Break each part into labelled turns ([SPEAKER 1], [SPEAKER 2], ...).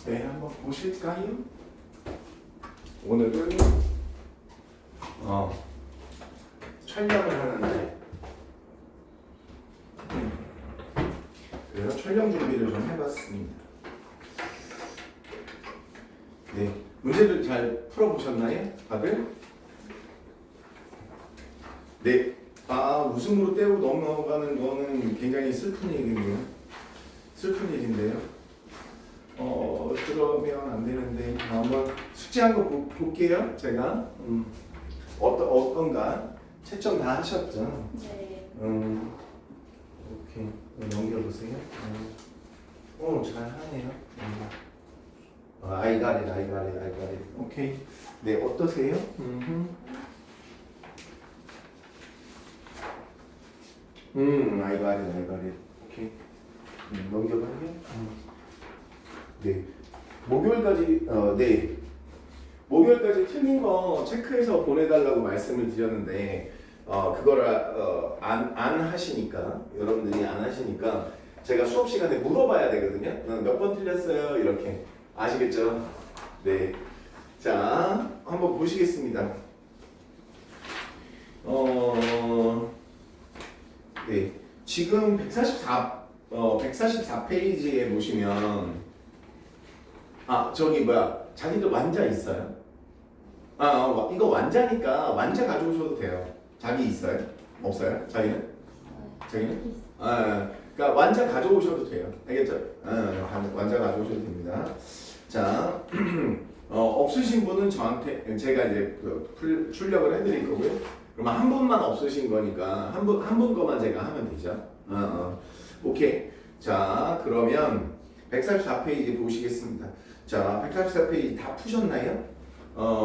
[SPEAKER 1] 네, 한번 보실까요? 오늘은 촬영을 하는데 그래서 촬영 준비를 좀 해봤습니다. 네, 문제들 잘 풀어보셨나요? 다들? 네, 웃음으로 떼고 넘어가는 거는 굉장히 슬픈 일이네요. 슬픈 일인데요. 그러면 안 되는데 한번 숙제한 거 볼게요. 제가 어떤가 채점 다 하셨죠?
[SPEAKER 2] 네.
[SPEAKER 1] 오케이 넘겨보세요. 잘하네요. I got it. 오케이. 네, 어떠세요? I got it. 오케이. 넘겨봐요. 네. 목요일까지 틀린 거 체크해서 보내달라고 말씀을 드렸는데 그거를 안 하시니까 여러분들이 안 하시니까 제가 수업 시간에 물어봐야 되거든요. 몇 번 틀렸어요? 이렇게 아시겠죠? 네. 자, 한번 보시겠습니다. 네. 지금 144페이지에 보시면 자기들 완자 있어요? 이거 완자니까 완자 가져오셔도 돼요. 자기 있어요? 없어요? 자기는? 그러니까 완자 가져오셔도 돼요. 알겠죠? 완자 가져오셔도 됩니다. 자, 없으신 분은 저한테 제가 이제 출력을 해드릴 거고요. 그러면 한 분만 없으신 거니까 한 분 거만 제가 하면 되죠. 오케이. 자, 그러면 144페이지 보시겠습니다. 자, 144페이지 다 푸셨나요?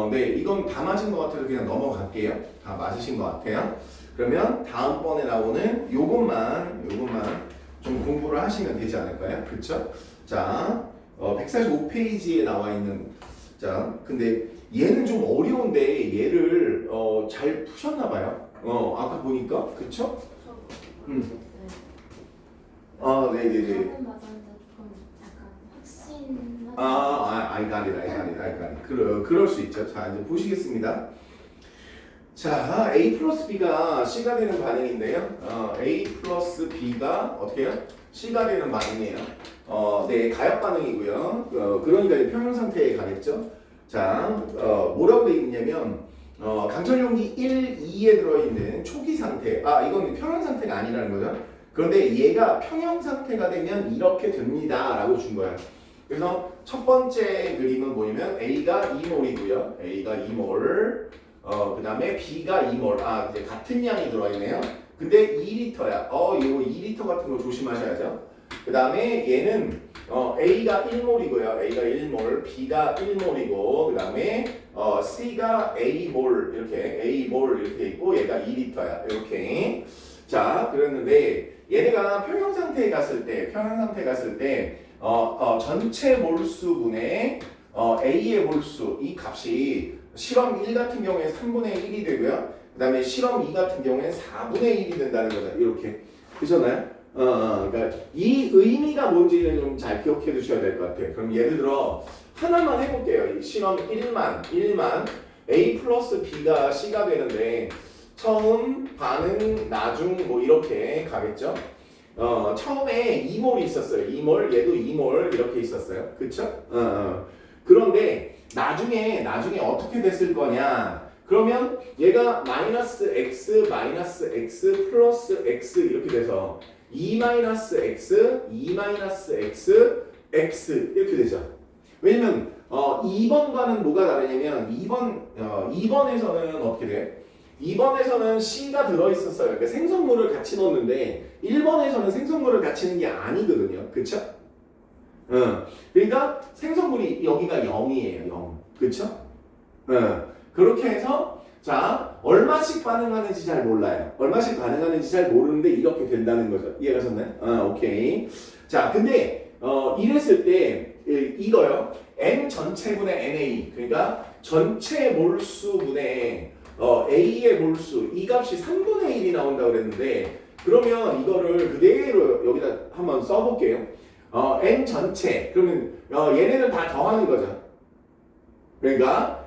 [SPEAKER 1] 네, 이건 다 맞은 것 같아서 그냥 넘어갈게요. 다 맞으신 것 같아요. 그러면 다음번에 나오는 요것만 좀 공부를 하시면 되지 않을까요? 그쵸? 자, 145페이지에 나와 있는 근데 얘는 좀 어려운데 얘를 잘 푸셨나봐요. 아까 보니까 그쵸? 네네네. I got it. 그럴 수 있죠. 자, 이제 보시겠습니다. 자, A 플러스 B가 C가 되는 반응인데요. A 플러스 B가 어떻게 해요? C가 되는 반응이에요. 네, 가역 반응이고요. 그러니까 이제 평형 상태에 가겠죠. 자, 뭐라고 되어 있냐면 강철용기 1, 2에 들어있는 초기 상태. 이건 평형 상태가 아니라는 거죠. 그런데 얘가 평형 상태가 되면 이렇게 됩니다 라고 준 거예요. 그래서 첫 번째 그림은 뭐냐면 A가 2몰이고요. A가 2몰. 그 다음에 B가 2몰. 이제 같은 양이 들어있네요. 근데 2리터야. 이거 2리터 같은 거 조심하셔야죠. 그 다음에 얘는 A가 1몰이고요. A가 1몰, B가 1몰이고, 그 다음에 C가 A몰 이렇게 있고, 얘가 2리터야. 이렇게. 자, 그랬는데 얘네가 평형 상태에 갔을 때 전체 몰수분의 A의 몰수 이 값이 실험 1 같은 경우에 3분의 1이 되고요. 그 다음에 실험 2 같은 경우에 4분의 1이 된다는 거죠. 이렇게. 그러셨나요? 그러니까 이 의미가 뭔지를 좀 잘 기억해 두셔야 될 것 같아요. 그럼 예를 들어 하나만 해볼게요. 실험 1만 A 플러스 B가 C가 되는데 처음, 반응, 나중 뭐 이렇게 가겠죠. 처음에 2몰이 있었어요. 2몰, 얘도 2몰 이렇게 있었어요. 그쵸? 그런데 나중에 어떻게 됐을 거냐? 그러면 얘가 마이너스 x 플러스 x 이렇게 돼서 2 마이너스 x 이렇게 되죠. 왜냐면 2번과는 뭐가 다르냐면 2번에서는 어떻게 돼? 2번에서는 C가 들어있었어요. 그러니까 생성물을 같이 넣었는데 1번에서는 생성물을 같이 넣은 게 아니거든요. 그쵸? 그러니까 생성물이 여기가 0이에요. 0. 그쵸? 그렇게 해서 자, 얼마씩 반응하는지 잘 몰라요. 얼마씩 반응하는지 잘 모르는데 이렇게 된다는 거죠. 이해가셨나요? 오케이. 자, 근데 이랬을 때 이거요. M 전체분의 NA 그러니까 전체 몰수분의 A의 몰수 이 값이 3분의 1이 나온다고 그랬는데 그러면 이거를 그대로 여기다 한번 써볼게요. n 전체 그러면 얘네들 다 더하는 거죠. 그러니까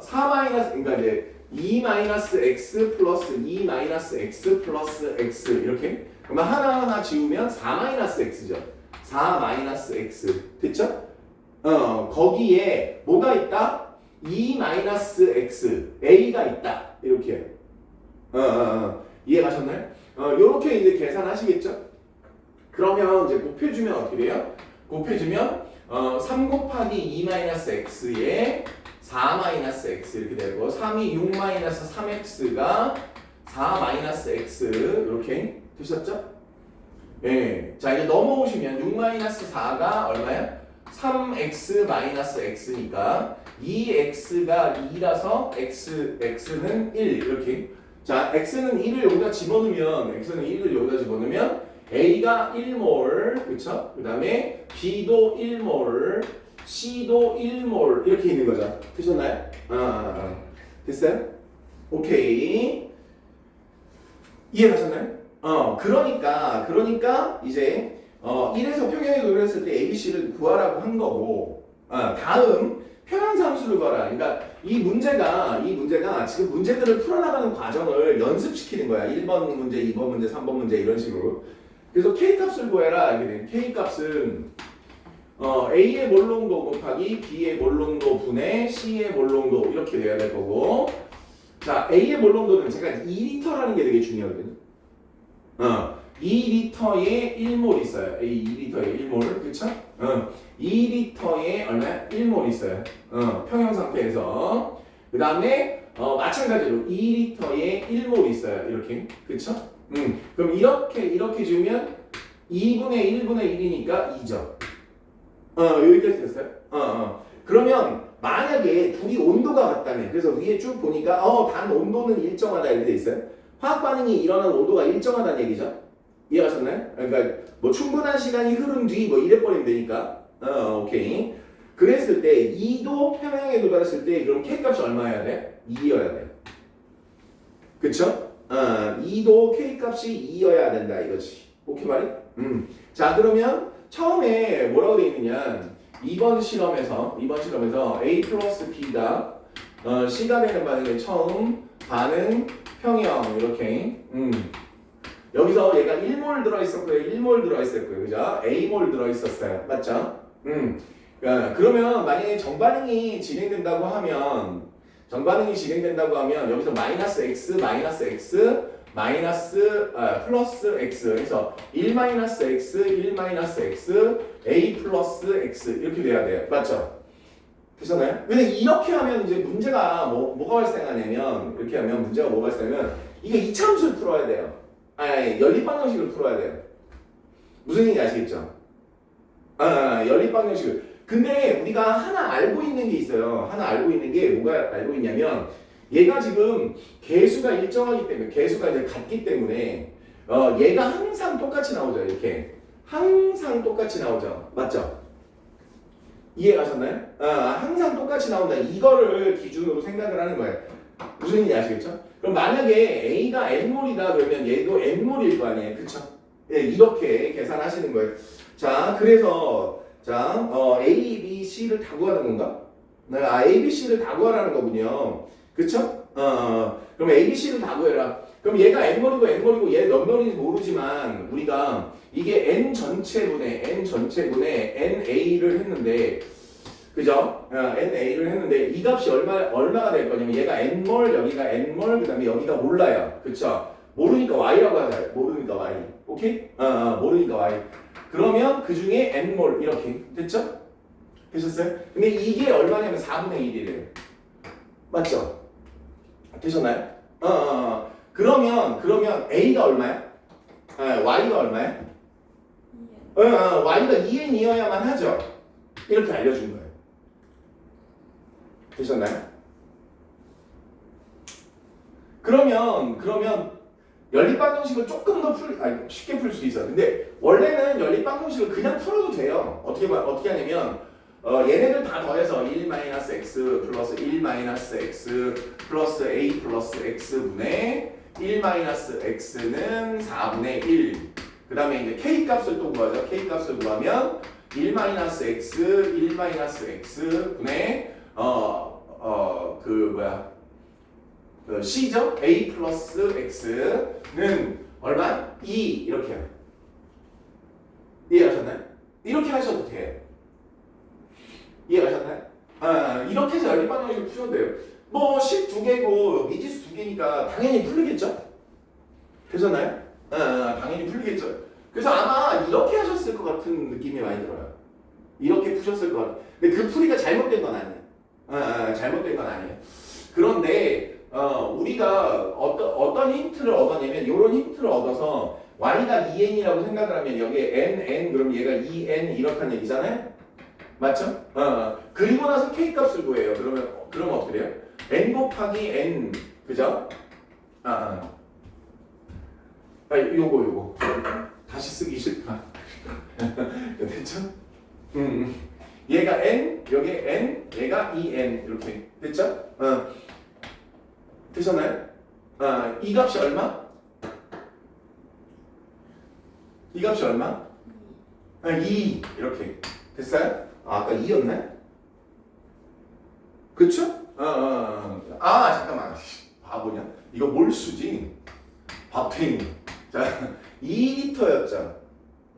[SPEAKER 1] 4 그러니까 이제 2-x 플러스 2-x 플러스 x 이렇게 그러면 하나하나 지우면 4-x죠. 4-x 됐죠? 거기에 뭐가 있다? 2-x a가 있다 이렇게 이해가셨나요? 요렇게 이제 계산하시겠죠? 그러면 이제 곱해주면 어떻게 돼요? 곱해주면 3 곱하기 2-x에 4-x 이렇게 되고 3이 6-3x가 4-x 이렇게 되셨죠? 예. 자 이제 넘어오시면 6-4가 얼마야? 3x-x니까 2x가 2라서 x는 1 이렇게 자 x는 1을 여기다 집어넣으면 a가 1몰 그쵸? 그 다음에 b도 1몰 C도 1몰 이렇게 있는 거죠. 되셨나요? 됐어요? 오케이. 이해가셨나요? 그러니까 이제 1에서 평형에 도달했을 때 ABC를 구하라고 한 거고 다음 평형상수를 구하라. 그러니까 이 문제가 지금 문제들을 풀어나가는 과정을 연습시키는 거야. 1번 문제, 2번 문제, 3번 문제 이런 식으로. 그래서 K값을 구해라. 이렇게 되면 K값은 A의 몰롱도 곱하기 B의 몰롱도 분의 C의 몰롱도 이렇게 돼야 될 거고 자 A의 몰롱도는 제가 2리터라는 게 되게 중요하거든요. 2리터에 1몰 있어요. A 2리터에 1몰 그쵸? 2리터에 얼마야? 1몰 있어요. 평형 상태에서 그 다음에 마찬가지로 2리터에 1몰 있어요. 이렇게 그쵸? 그럼 이렇게 주면 2분의 1분의 1이니까 2죠. 여기까지 됐어요? 그러면 만약에 둘이 온도가 같다면 그래서 위에 쭉 보니까 단 온도는 일정하다 이렇게 돼 있어요. 화학 반응이 일어나는 온도가 일정하다는 얘기죠. 이해하셨나요? 그러니까 뭐 충분한 시간이 흐른 뒤 뭐 이래 버리면 되니까 오케이. 그랬을 때 2도 평형에 도달했을 때 그럼 K값이 얼마여야 돼? 2여야 돼. 그쵸? 2도 K값이 2여야 된다 이거지. 오케이 말이? 자 그러면 처음에 뭐라고 되어 있느냐 2번 실험에서 A 플러스 B가 C가 되는 반응의 처음 반응 평형 이렇게 여기서 얘가 1몰 들어있었고요 1몰 들어있었고요 그죠? A몰 들어있었어요 맞죠? 그러면 만약에 정반응이 진행된다고 하면 여기서 마이너스 x 플러스 x 해서 1-x, 1-x, a 플러스 x 이렇게 돼야 돼요. 맞죠? 되셨나요? 근데 이렇게 하면 이제 문제가 뭐가 발생하냐면 이렇게 하면 문제가 뭐가 발생하면 이거 이차함수를 풀어야 돼요. 연립방정식을 풀어야 돼요. 무슨 얘기인지 아시겠죠? 연립방정식을. 근데 우리가 하나 알고 있는 게 있어요. 하나 알고 있는 게 뭐가 알고 있냐면 얘가 지금 개수가 일정하기 때문에 개수가 이제 같기 때문에 얘가 항상 똑같이 나오죠. 이렇게 항상 똑같이 나오죠. 맞죠? 이해가셨나요? 항상 똑같이 나온다. 이거를 기준으로 생각을 하는 거예요. 무슨 얘기인지 아시겠죠? 그럼 만약에 A가 N몰이다 그러면 얘도 N몰일 거 아니에요. 그쵸? 예, 이렇게 계산하시는 거예요. 자, 그래서 A, B, C를 다 구하는 건가? A, B, C를 다 구하라는 거군요. 그쵸? 그럼 A, B, C를 다 구해라. 그럼 얘가 N몰이고 얘 몇 몰인지 모르지만 우리가 이게 N 전체분의 NA를 했는데 그죠? NA를 했는데 이 값이 얼마가 될 거냐면 얘가 N몰 여기가 N몰 그 다음에 여기가 몰라요. 그쵸? 모르니까 Y라고 하자. 모르니까 Y. 오케이? 모르니까 Y. 그러면 그 중에 N몰 이렇게 됐죠? 되셨어요? 근데 이게 얼마냐면 4분의 1이래요. 맞죠? 되셨나요? 그러면 A가 얼마야? Y가 얼마야? Y가 2N이어야만 하죠. 이렇게 알려준 거예요. 되셨나요? 그러면 연립방정식을 조금 더 쉽게 풀 수 있어요. 근데 원래는 연립방정식을 그냥 풀어도 돼요. 어떻게 하냐면 얘네들 다 더해서 1-x 플러스 1-x 플러스 a 플러스 x분의 1-x는 4분의 1. 그 그 다음에 이제 k 값을 또 구하죠. k 값을 구하면 1-x, 1-x 분의 c죠? a 플러스 x는 얼마? 2 이렇게요. 이해하셨나요? 이렇게 하셔도 돼요. 이해하셨나요? 이렇게 해서 연립방정식을 푸셔도 돼요. 뭐 12개고 미지수 2개니까 당연히 풀리겠죠? 되셨나요? 당연히 풀리겠죠. 그래서 아마 이렇게 하셨을 것 같은 느낌이 많이 들어요. 이렇게 푸셨을 것 같아요. 근데 그 풀이가 잘못된 건 아니에요. 잘못된 건 아니에요. 그런데 우리가 어떤 힌트를 얻었냐면 이런 힌트를 얻어서 y가 2n이라고 생각을 하면 여기에 n 그럼 얘가 2n 이렇다는 얘기잖아요. 맞죠? 그리고 나서 k 값을 구해요. 그러면 어떻게 돼요? n 곱하기 n 그죠? 요거 다시 쓰기 싫다. 됐죠? 얘가 n 여기 n 얘가 2n 이렇게 됐죠? 되셨나요? 이 값이 얼마? 이 값이 얼마? 2 이렇게 됐어요? 아까 2였네? 그쵸? 잠깐만 바보냐? 이거 몰수지? 밥탱이. 자 2리터였죠?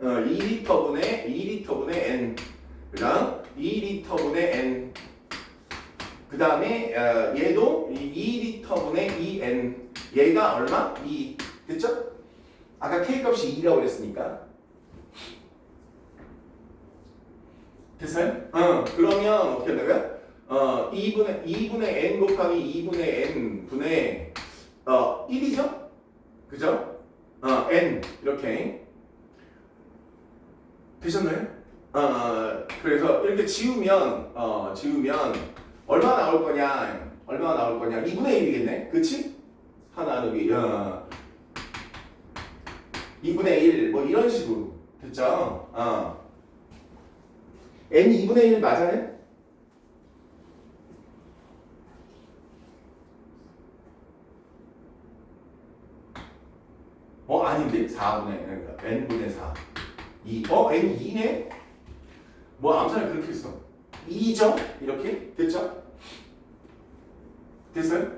[SPEAKER 1] 2리터분의 n 그다음 2리터분의 n 그 다음에 얘도 2리터분의 2n 얘가 얼마? 2 됐죠? 아까 K값이 2라고 그랬으니까 됐어요? 그러면 어떻게 된다고요? 2분의 n 곱하기 2분의 n 분의 1이죠? 그죠? n 이렇게 되셨나요? 그래서 이렇게 지우면 얼마 나올 거냐? 2분의 1이겠네? 그치? 하나 나누기 2분의 1 뭐 이런 식으로 됐죠? n 2분의 1 맞아요? 아닌데? 4분의 n분의 4 2 n 2네? 뭐 암산을 그렇게 했어 2죠? 이렇게? 됐죠? 됐어요?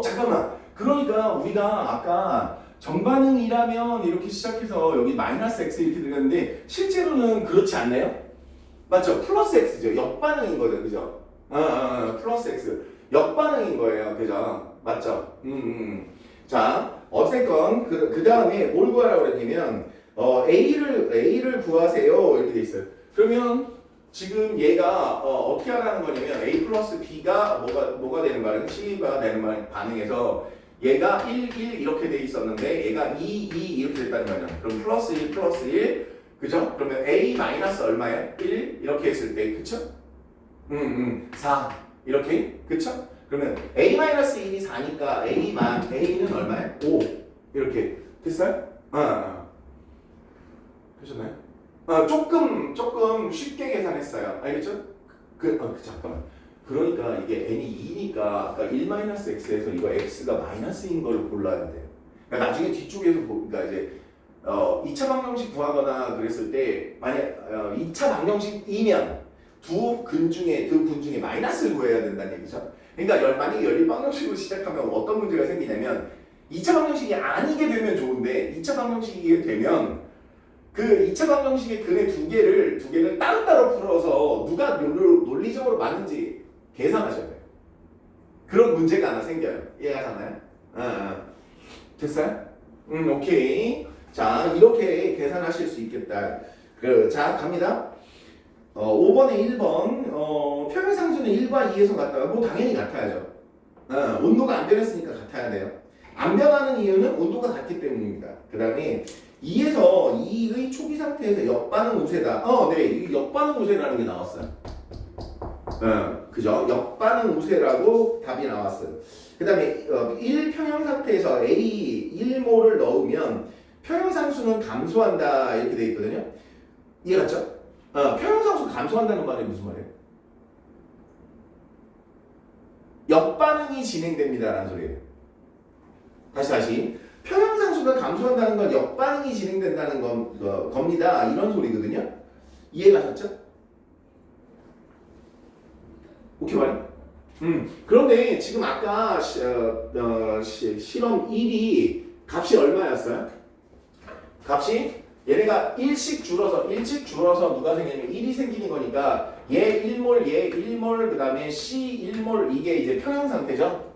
[SPEAKER 1] 잠깐만 그러니까 우리가 아까 정반응이라면 이렇게 시작해서 여기 마이너스 x 이렇게 들어갔는데 실제로는 그렇지 않나요? 맞죠? 플러스 x죠. 역반응인 거죠. 그죠? 플러스 x. 역반응인 거예요. 그죠? 맞죠? 자, 어쨌건 그 다음에 뭘 구하라고 그랬냐면 a를 구하세요. 이렇게 돼 있어요. 그러면 지금 얘가 어떻게 하라는 거냐면 a 플러스 b가 뭐가 되는 반응? c가 되는 반응에서 얘가 1, 1 이렇게 돼 있었는데 얘가 2, 2 이렇게 됐다는 거예요. 그럼 플러스 1, 플러스 1 그죠? 그러면 a 마이너스 얼마예요? 1 이렇게 했을 때 그쵸? 4 이렇게 그쵸? 그러면 a 마이너스 1이 4니까 a는 얼마예요? 5 이렇게 됐어요? 되셨나요? 조금 쉽게 계산했어요. 알겠죠? 잠깐만. 그러니까 이게 n이 2니까 아까 1-x에서 이거 x가 마이너스인 거를 골라야 돼요. 그러니까 나중에 뒤쪽에서 그러니까 이제 2차 방정식 구하거나 그랬을 때 만약 2차 방정식이면 두 분 중에 마이너스를 구해야 된다는 얘기죠. 그러니까 만약에 연립 방정식으로 시작하면 어떤 문제가 생기냐면 2차 방정식이 아니게 되면 좋은데 2차 방정식이 되면 그 2차 방정식의 근의 두 개를 따로따로 풀어서 누가 논리적으로 맞는지 계산하셔야 돼요. 그런 문제가 하나 생겨요. 이해하셨나요? 됐어요? 오케이. 자, 이렇게 계산하실 수 있겠다. 자, 갑니다. 5번에 1번. 평행상수는 1과 2에서 같다가 뭐 당연히 같아야죠. 온도가 안 변했으니까 같아야 돼요. 안 변하는 이유는 온도가 같기 때문입니다. 그 다음에 2에서 2의 초기 상태에서 역반응 우세다. 네, 이 역반응 우세라는 게 나왔어요. 그죠? 역반응 우세라고 답이 나왔어요. 그 다음에 1 평형 상태에서 A 1몰을 넣으면 평형상수는 감소한다 이렇게 돼 있거든요. 이해갔죠? 평형상수 감소한다는 말이 무슨 말이에요? 역반응이 진행됩니다라는 소리예요. 다시 평형상수가 감소한다는 건 역반응이 진행된다는 겁니다. 이런 소리거든요. 이해가셨죠? 오케이 말이? 그런데 지금 아까 실험 1이 값이 얼마였어요? 값이 얘네가 1씩 줄어서 누가 생기냐면 1이 생기는 거니까 얘 1몰, 얘 1몰, 그 다음에 C 1몰 이게 이제 평형 상태죠?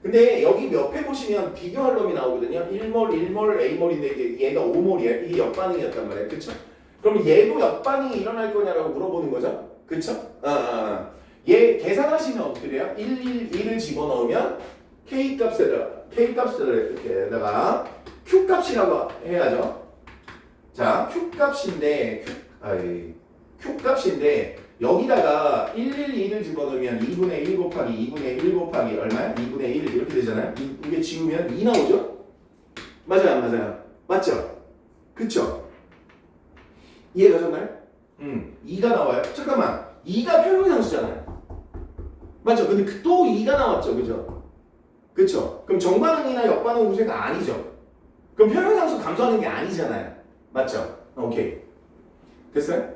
[SPEAKER 1] 근데 여기 옆에 보시면 비교할 놈이 나오거든요. 1몰, 1몰, A몰인데 이제 얘가 5몰이에요. 이게 역반응이었단 말이에요. 그쵸? 그럼 얘도 역반응이 일어날 거냐라고 물어보는 거죠? 그쵸? 얘 계산하시면 어떻게 돼요? 1을 집어넣으면 K값에다가 Q값이라고 해야죠. 자, Q값인데 여기다가 1을 집어넣으면 2분의 1 곱하기 2분의 1 곱하기 얼마야? 2분의 1 이렇게 되잖아요. 이게 지우면 2 나오죠? 맞아요, 안 맞아요? 맞죠? 그쵸? 이해가셨나요? 2가 나와요. 잠깐만, 2가 평형상수잖아요. 맞죠? 근데 또 2가 나왔죠, 그죠? 그쵸? 그럼 정반응이나 역반응 우세가 아니죠? 그럼 평형상수 감소하는 게 아니잖아요. 맞죠? 오케이. 됐어요?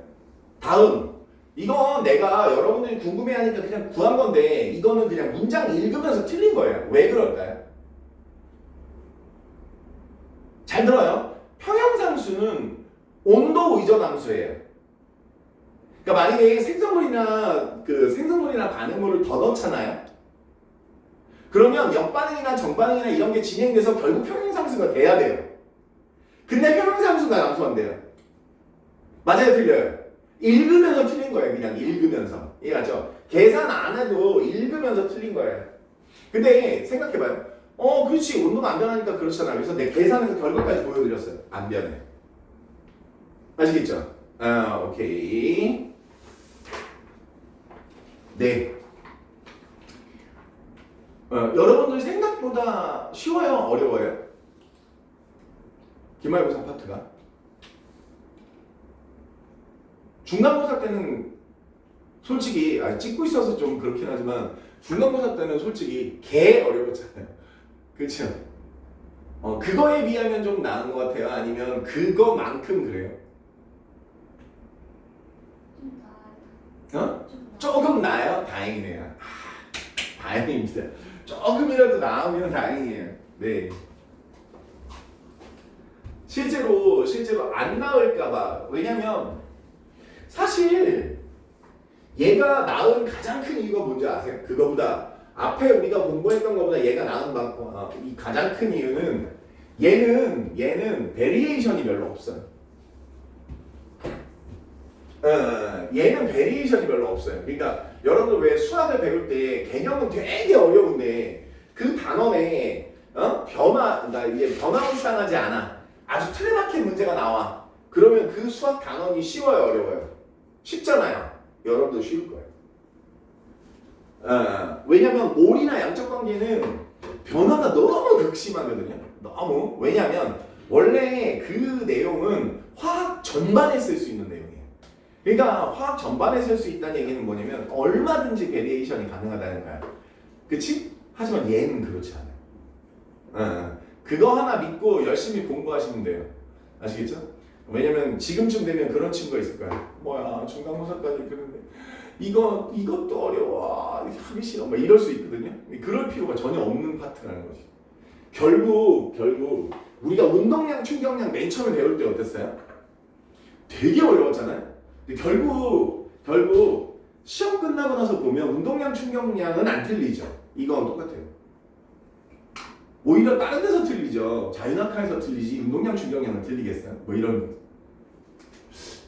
[SPEAKER 1] 다음. 이건 내가 여러분들이 궁금해하니까 그냥 구한 건데 이거는 그냥 문장 읽으면서 틀린 거예요. 왜 그럴까요? 잘 들어요. 평형상수는 온도 의존 함수예요. 그러니까 만약에 생성물이나 반응물을 더 넣잖아요. 그러면 역반응이나 정반응이나 이런 게 진행돼서 결국 평형상수가 돼야 돼요. 근데 평형상수가 감소한대요. 맞아요, 틀려요? 읽으면서 틀린 거예요. 그냥 읽으면서. 이해가죠? 계산 안 해도 읽으면서 틀린 거예요. 근데 생각해봐요. 그렇지. 온도가 안 변하니까 그렇잖아. 그래서 내 계산해서 결과까지 보여드렸어요. 안 변해. 아시겠죠? 오케이. 네. 여러분들 생각보다 쉬워요? 어려워요? 기말고사 파트가? 중간고사 때는 솔직히 찍고 있어서 좀 그렇긴 하지만 중간고사 때는 솔직히 개 어려웠잖아요. 그렇죠? 그거에 비하면 좀 나은 것 같아요? 아니면 그거만큼 그래요? 조금 나아요? 다행이네요. 다행입니다. 조금이라도 나으면 다행이에요. 네. 실제로 안 나을까봐. 왜냐면 사실 얘가 낳은 가장 큰 이유가 뭔지 아세요? 그거보다 앞에 우리가 공부했던 것보다 얘가 낳은 이 가장 큰 이유는 얘는 베리에이션이 별로 없어요. 얘는 베리에이션이 별로 없어요. 그러니까 여러분들 왜 수학을 배울 때 개념은 되게 어려운데 그 단원에 그러니까 이게 변화불상하지 않아. 아주 틀에 박힌 문제가 나와. 그러면 그 수학 단원이 쉬워요, 어려워요? 쉽잖아요. 여러분도 쉬울 거예요. 왜냐면 몰이나 양적 관계는 변화가 너무 극심하거든요. 너무. 왜냐면 원래 그 내용은 화학 전반에 쓸 수 있는 내용이에요. 그러니까 화학 전반에 쓸 수 있다는 얘기는 뭐냐면 얼마든지 베리에이션이 가능하다는 거야. 그치? 하지만 얘는 그렇지 않아요. 그거 하나 믿고 열심히 공부하시면 돼요. 아시겠죠? 왜냐면 지금쯤 되면 그런 친구가 있을 거야. 뭐야 중간고사까지 그런데 이것도 어려워 하기 싫어 막 이럴 수 있거든요. 그럴 필요가 전혀 없는 파트라는 거지. 결국 우리가 운동량 충격량 맨 처음에 배울 때 어땠어요? 되게 어려웠잖아요. 근데 결국 시험 끝나고 나서 보면 운동량 충격량은 안 틀리죠. 이건 똑같아요. 오히려 다른 데서 틀리죠. 자유낙하에서 틀리지 운동량 충격량은 틀리겠어요? 뭐 이런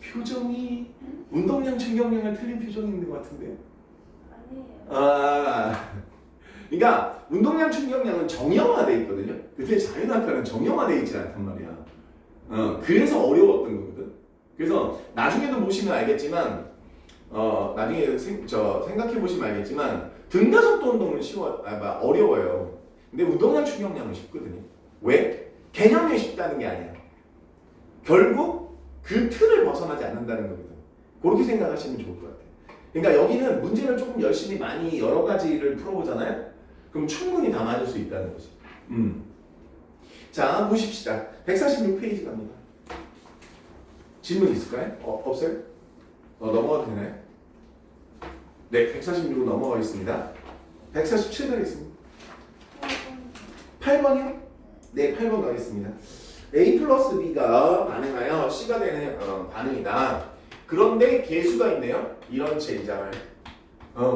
[SPEAKER 1] 표정이 운동량 충격량을 틀린 표정이 있는 것 같은데. 아니에요. 그러니까 운동량 충격량은 정형화돼 있거든요. 근데 자유낙하는 정형화돼 있지 않단 말이야. 그래서 어려웠던 거거든. 그래서 나중에도 보시면 알겠지만 나중에 생각해 보시면 알겠지만 등가속도 운동은 어려워요. 근데 운동량 충격량은 쉽거든요. 왜? 개념이 쉽다는 게 아니야. 결국 그 틀을 벗어나지 않는다는 거거든. 그렇게 생각하시면 좋을 것 같아요. 그러니까 여기는 문제를 조금 열심히 많이 여러 가지를 풀어보잖아요. 그럼 충분히 다 맞을 수 있다는 거지. 자, 보십시다. 146페이지 갑니다. 질문 있을까요? 없어요? 넘어가도 되나요? 네, 146으로 넘어가겠습니다. 147 가겠습니다. 8번이요? 네, 8번 가겠습니다. A 플러스 B가 반응하여 C가 되는 반응이다. 그런데 개수가 있네요. 이런 젠장을.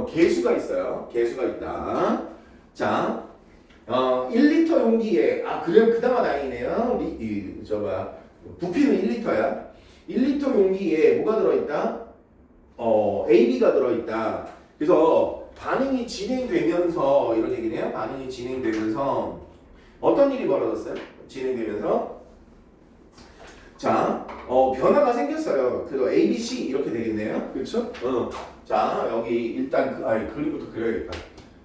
[SPEAKER 1] 개수가 있어요. 개수가 있다. 자, 1리터 용기에, 그럼 그나마 다행이네요. 부피는 1리터야. 1리터 용기에 뭐가 들어있다? AB가 들어있다. 그래서 반응이 진행되면서, 이런 얘기네요. 반응이 진행되면서 어떤 일이 벌어졌어요? 진행되면서 자, 변화가 생겼어요. 그래서 A, B, C 이렇게 되겠네요. 그렇죠? 자, 여기 일단 그림부터 그려야겠다.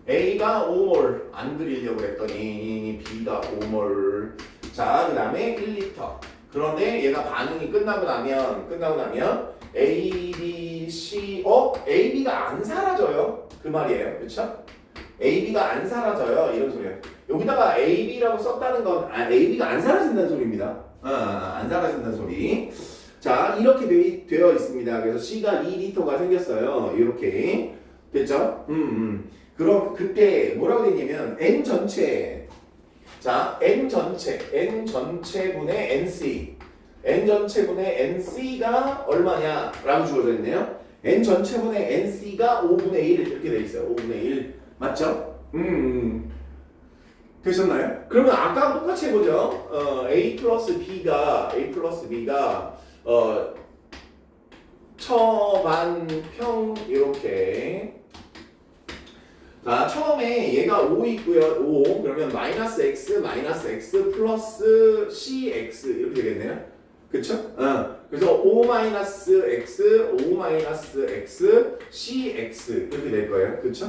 [SPEAKER 1] A가 5몰 안 그리려고 했더니 B가 5몰. 자, 그 다음에 1리터. 그런데 얘가 반응이 끝나고 나면 A, B, C, A, B가 안 사라져요. 그 말이에요. 그렇죠? A, B가 안 사라져요. 이런 소리예요. 여기다가 A, B라고 썼다는 건 A, B가 안 사라진다는 소리입니다. 안 사라진다는 소리. 자, 이렇게 되어 있습니다. 그래서 C가 2리터가 생겼어요. 이렇게 됐죠? 그럼 그때 뭐라고 되냐면 N 전체. 자, N 전체분의 NC. N 전체분의 NC가 얼마냐라고 주어져 있네요. N 전체분의 NC가 5분의 1 이렇게 돼 있어요. 5분의 1 맞죠? 되셨나요? 그러면 아까랑 똑같이 해보죠. A 플러스 B가 처반평 이렇게. 자, 처음에 얘가 5 있고요. 5 그러면 마이너스 x 플러스 cx 이렇게 되겠네요. 그쵸? 그래서 5 마이너스 x cx 이렇게 될 거예요. 그쵸?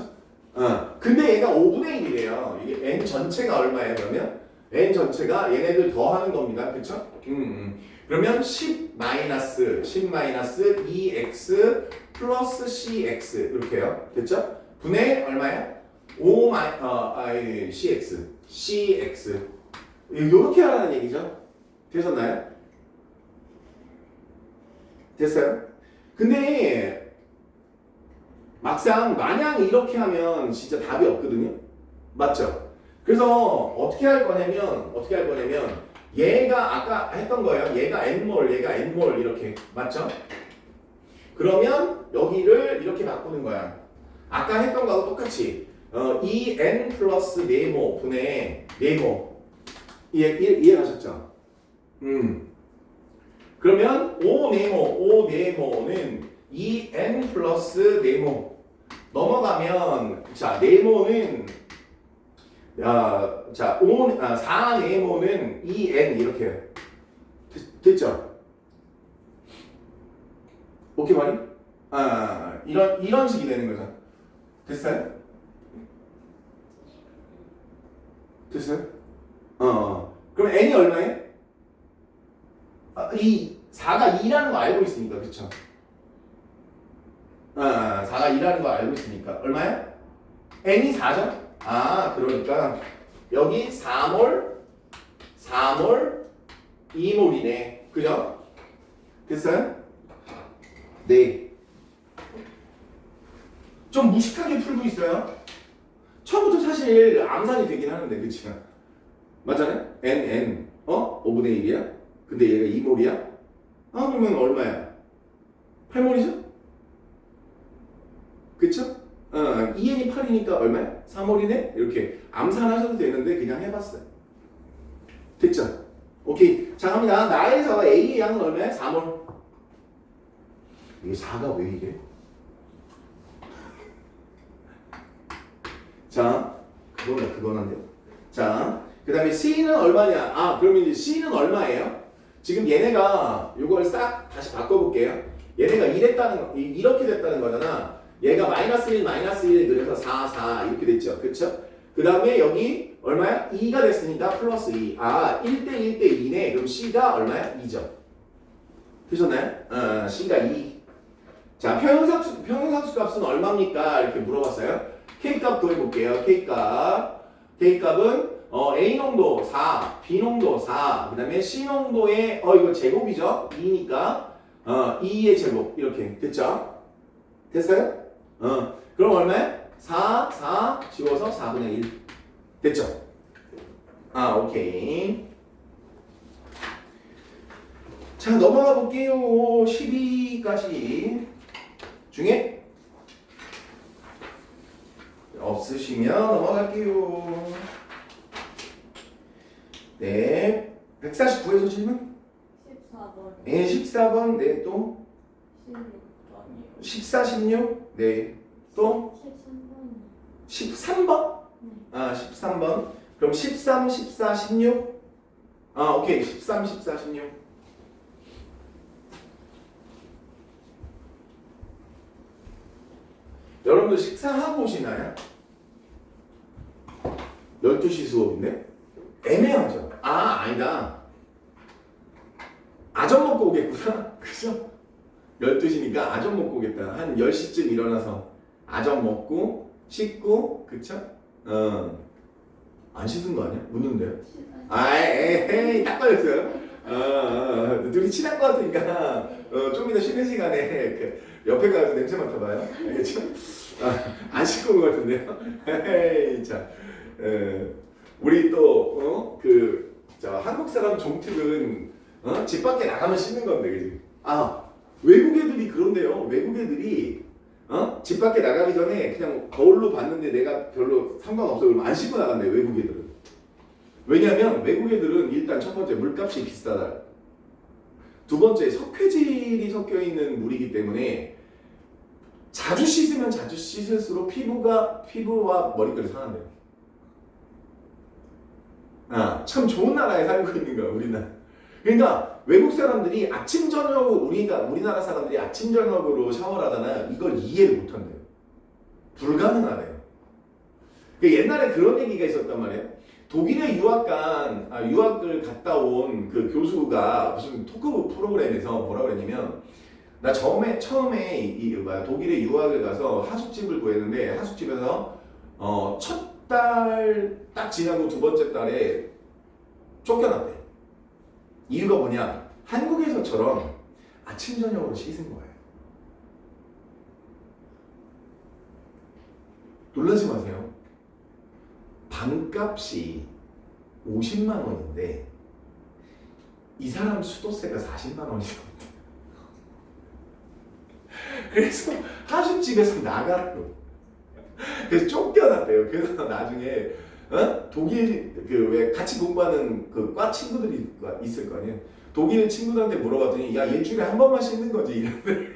[SPEAKER 1] 근데 얘가 5분의 1이래요. 이게 n 전체가 얼마예요? 그러면 n 전체가 얘네들 더하는 겁니다. 그쵸? 그러면 10 마이너스 2x 플러스 cx 이렇게요. 됐죠? 분의 얼마야? 5 cx 이렇게 하라는 얘기죠. 되셨나요? 됐어요? 근데 막상 마냥 이렇게 하면 진짜 답이 없거든요. 맞죠? 그래서 어떻게 할 거냐면 얘가 아까 했던 거예요. 얘가 n몰 이렇게. 맞죠? 그러면 여기를 이렇게 바꾸는 거야. 아까 했던 거하고 똑같이 2n 플러스 네모 분의 네모. 이해가셨죠? 그러면 5네모는 2n 플러스 네모 넘어가면 자 네모는 4네모는 2n 이렇게 됐죠? 오케이 말이? 이런 식이 되는 거죠. 됐어요? 됐어요? 그럼 n이 얼마예요? 4가 2라는 거 알고 있으니까, 그쵸? 4가 2라는 거 알고 있으니까. 얼마야? n이 4죠? 그러니까 여기 4몰 2몰이네. 그죠? 됐어요? 네. 좀 무식하게 풀고 있어요. 처음부터 사실 암산이 되긴 하는데, 그치? 맞잖아요? n 5분의 1이야? 근데 얘가 2몰이야? 그러면 얼마야? 8몰이죠? 그쵸? 2n이 8이니까 얼마야? 3몰이네? 이렇게 암산하셔도 되는데 그냥 해봤어요. 됐죠? 오케이. 자, 갑니다. 나에서 A의 양은 얼마야? 4몰. 이게 4가 왜 이래? 자, 그거는요. 자, 그 다음에 C는 얼마냐? 그러면 이제 C는 얼마예요? 지금 얘네가 이걸 싹 다시 바꿔볼게요. 얘네가 이렇게 됐다는 거잖아. 얘가 마이너스 1 그래서 4 이렇게 됐죠. 그쵸? 그 다음에 여기 얼마야? 2가 됐으니까 플러스 2. 1대 1대 2네. 그럼 C가 얼마야? 2죠. 되셨나요? C가 2. 자, 평행상수 값은 얼마입니까? 이렇게 물어봤어요. K값 구해볼게요. K값은 A 농도 4, B 농도 4, 그 다음에 C 농도의 이거 제곱이죠? 2니까 2의 제곱 이렇게 됐죠? 됐어요? 그럼 얼마야? 4, 4 지워서 4분의 1 됐죠? 오케이. 자, 넘어가 볼게요. 12까지 중에 없으시면 넘어갈게요. 네, 149에서 질문?
[SPEAKER 2] 14번.
[SPEAKER 1] 네, 14번. 네, 또
[SPEAKER 2] 16번이요.
[SPEAKER 1] 14, 16. 네, 또
[SPEAKER 2] 13번이요.
[SPEAKER 1] 13번?
[SPEAKER 2] 네.
[SPEAKER 1] 13번. 그럼 13, 14, 16. 오케이. 13, 14, 16. 여러분들 식사하고 오시나요? 12시 수업인데? 애매하죠? 아니다. 아점 먹고 오겠구나. 그죠? 12시니까 아점 먹고 오겠다. 한 10시쯤 일어나서 아점 먹고 씻고 그쵸? 안 씻은 거 아니야? 묻는데요? 에이 딱 걸렸어요. 둘이 친한 거 같으니까 좀 이따 쉬는 시간에 그 옆에 가서 냄새 맡아봐요. 알겠죠? 안 씻고 온 거 같은데요? 에이 자, 우리 또 한국 사람 종특은 집 밖에 나가면 씻는 건데, 그지? 외국 애들이 그런데요. 외국 애들이 집 밖에 나가기 전에 그냥 거울로 봤는데 내가 별로 상관없어 그러면 안 씻고 나간대, 외국 애들은. 왜냐면 외국 애들은 일단 첫 번째 물값이 비싸다. 두 번째 석회질이 섞여 있는 물이기 때문에 자주 씻으면 자주 씻을수록 피부와 머리카락이 상한대요. 참 좋은 나라에 살고 있는 거야, 우리나라. 그러니까 외국 사람들이 아침 저녁으로 우리나라 사람들이 아침 저녁으로 샤워를 하잖아요. 이걸 이해를 못 한대요. 불가능하대요. 옛날에 그런 얘기가 있었단 말이에요. 독일에 유학을 갔다 온 그 교수가 무슨 토크 프로그램에서 뭐라 그랬냐면, 나 처음에 독일에 유학을 가서 하숙집을 구했는데 하숙집에서 첫 달 딱 지나고 두 번째 달에 쫓겨났대. 이유가 뭐냐? 한국에서처럼 아침 저녁으로 씻은 거예요. 놀라지 마세요. 방값이 50만 원인데 이 사람 수도세가 40만 원이거든요. 그래서 하숙집에서 나가라고. 그래서 쫓겨났대요. 그래서 나중에 독일 왜 같이 공부하는 그 과 친구들이 있을 거 아니에요. 독일 친구들한테 물어봤더니 야, 일주일에 한 번만 씻는 거지 이랬는데.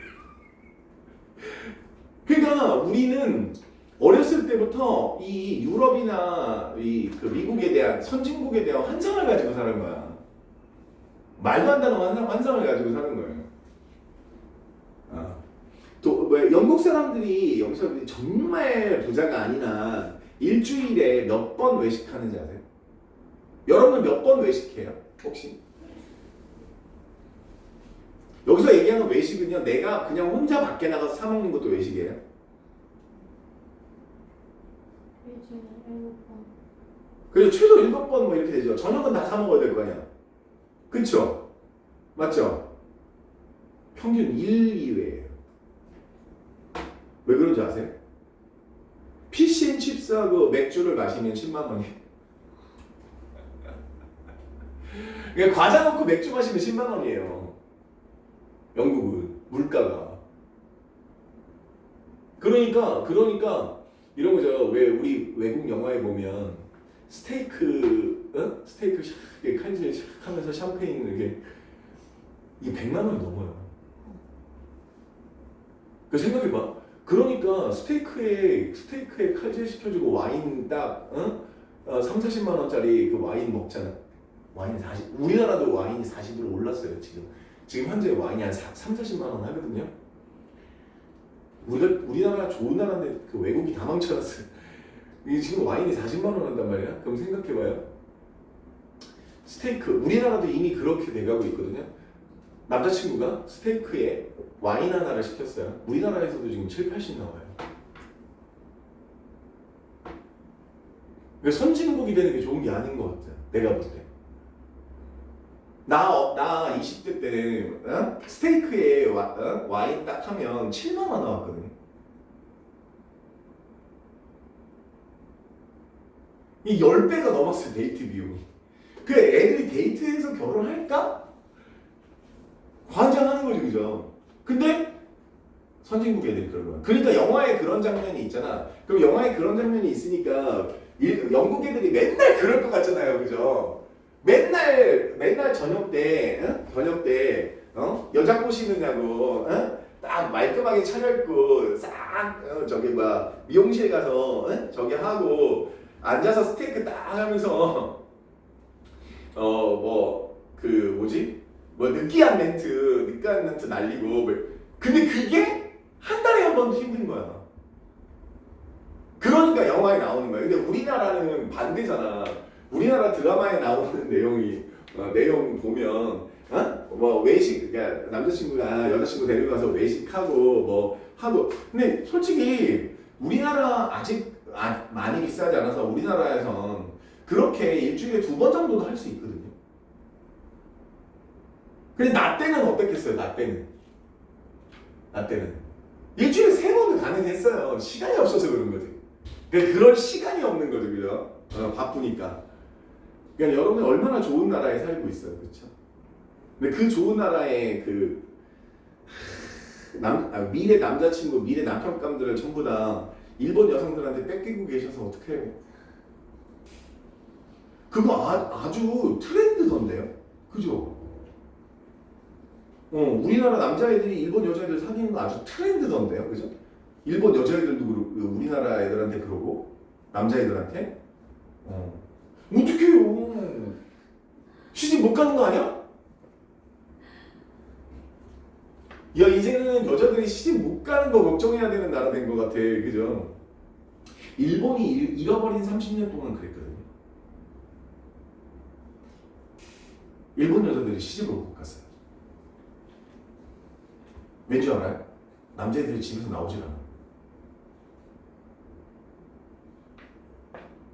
[SPEAKER 1] 그러니까 우리는 어렸을 때부터 이 유럽이나 그 미국에 대한 선진국에 대한 환상을 가지고 사는 거야. 말도 안 되는 환상을 가지고 사는 거예요. 왜 영국 사람들이 정말 부자가 아니나 일주일에 몇 번 외식하는지 아세요? 여러분 몇 번 외식해요? 혹시? 여기서 얘기하는 외식은요, 내가 그냥 혼자 밖에 나가서 사 먹는 것도 외식이에요?
[SPEAKER 2] 일주일에 7번.
[SPEAKER 1] 그래서 최소 7번 뭐 이렇게 되죠. 저녁은 다 사 먹어야 될 거 아니야. 그쵸? 맞죠? 평균 1, 2회예요. 왜 그런지 아세요? 피시앤칩스하고 맥주를 마시면 10만 원이에요. 그러니까 과자 넣고 맥주 마시면 10만 원이에요. 영국은 물가가. 그러니까 이런 거죠. 왜 우리 외국 영화에 보면 스테이크 칼질 하면서 샴페인 이게 100만 원이 넘어요. 그 생각해봐. 그러니까 스테이크에 칼질 시켜주고 와인 딱 3, 40만 원짜리 그 와인 먹잖아. 와인 40. 우리나라도 와인이 40으로 올랐어요. 지금 현재 와인이 한 3, 40만 원 하거든요. 우리나라 좋은 나라인데 그 외국이 다 망쳐놨어요. 이게 지금 와인이 40만 원 한단 말이야. 그럼 생각해봐요. 스테이크 우리나라도 이미 그렇게 돼가고 있거든요. 남자친구가 스테이크에 와인 하나를 시켰어요. 우리나라에서도 지금 7, 80 나와요. 그러니까 선진국이 되는 게 좋은 게 아닌 것 같아. 내가 볼 때. 나 20대 때 스테이크에 와인 딱 하면 7만 원 나왔거든요. 이 10배가 넘었어요, 데이트 비용이. 그 애들이 데이트해서 결혼할까? 관장하는 거죠, 그죠? 근데 선진국 애들이 그런 거야. 그러니까 영화에 그런 장면이 있잖아. 그럼 영화에 그런 장면이 있으니까 영국 애들이 맨날 그럴 것 같잖아요, 그죠? 맨날 저녁 때 여자 꼬시느냐고 딱 말끔하게 차려입고 싹 저기 막 미용실 가서 저기 하고 앉아서 스테이크 딱 하면서 뭐 느끼한 멘트 날리고 근데 그게 한 달에 한 번도 힘든 거야. 그러니까 영화에 나오는 거야. 근데 우리나라는 반대잖아. 우리나라 드라마에 나오는 내용 보면 뭐 외식, 그러니까 남자친구가 여자친구 데리고 가서 외식하고 뭐 하고. 근데 솔직히 우리나라 아직 많이 비싸지 않아서 우리나라에선 그렇게 일주일에 2번 정도도 할 수 있거든요. 근데 나 때는 어땠겠어요? 나 때는 일주일에 3번도 가능했어요. 시간이 없어서 그런 거지. 그러니까 그럴 시간이 없는 거죠, 그죠? 바쁘니까. 그러니까 여러분이 얼마나 좋은 나라에 살고 있어요, 그렇죠? 근데 그 좋은 나라에 미래 남자친구, 미래 남편감들을 전부 다 일본 여성들한테 뺏기고 계셔서 어떡해요? 그거 아주 트렌드던데요, 그죠? 우리나라 남자애들이 일본 여자애들 사귀는 거 아주 트렌드던데요, 그죠? 일본 여자애들도 그러고 우리나라 애들한테 그러고 남자애들한테 어떡해요? 시집 못 가는 거 아니야? 야, 이제는 여자들이 시집 못 가는 거 걱정해야 되는 나라 된 것 같아, 그죠? 일본이 잃어버린 30년 동안 그랬거든요. 일본 여자들이 시집을 못 갔어요. 왠지 알아요? 남자애들이 집에서 나오질 않아.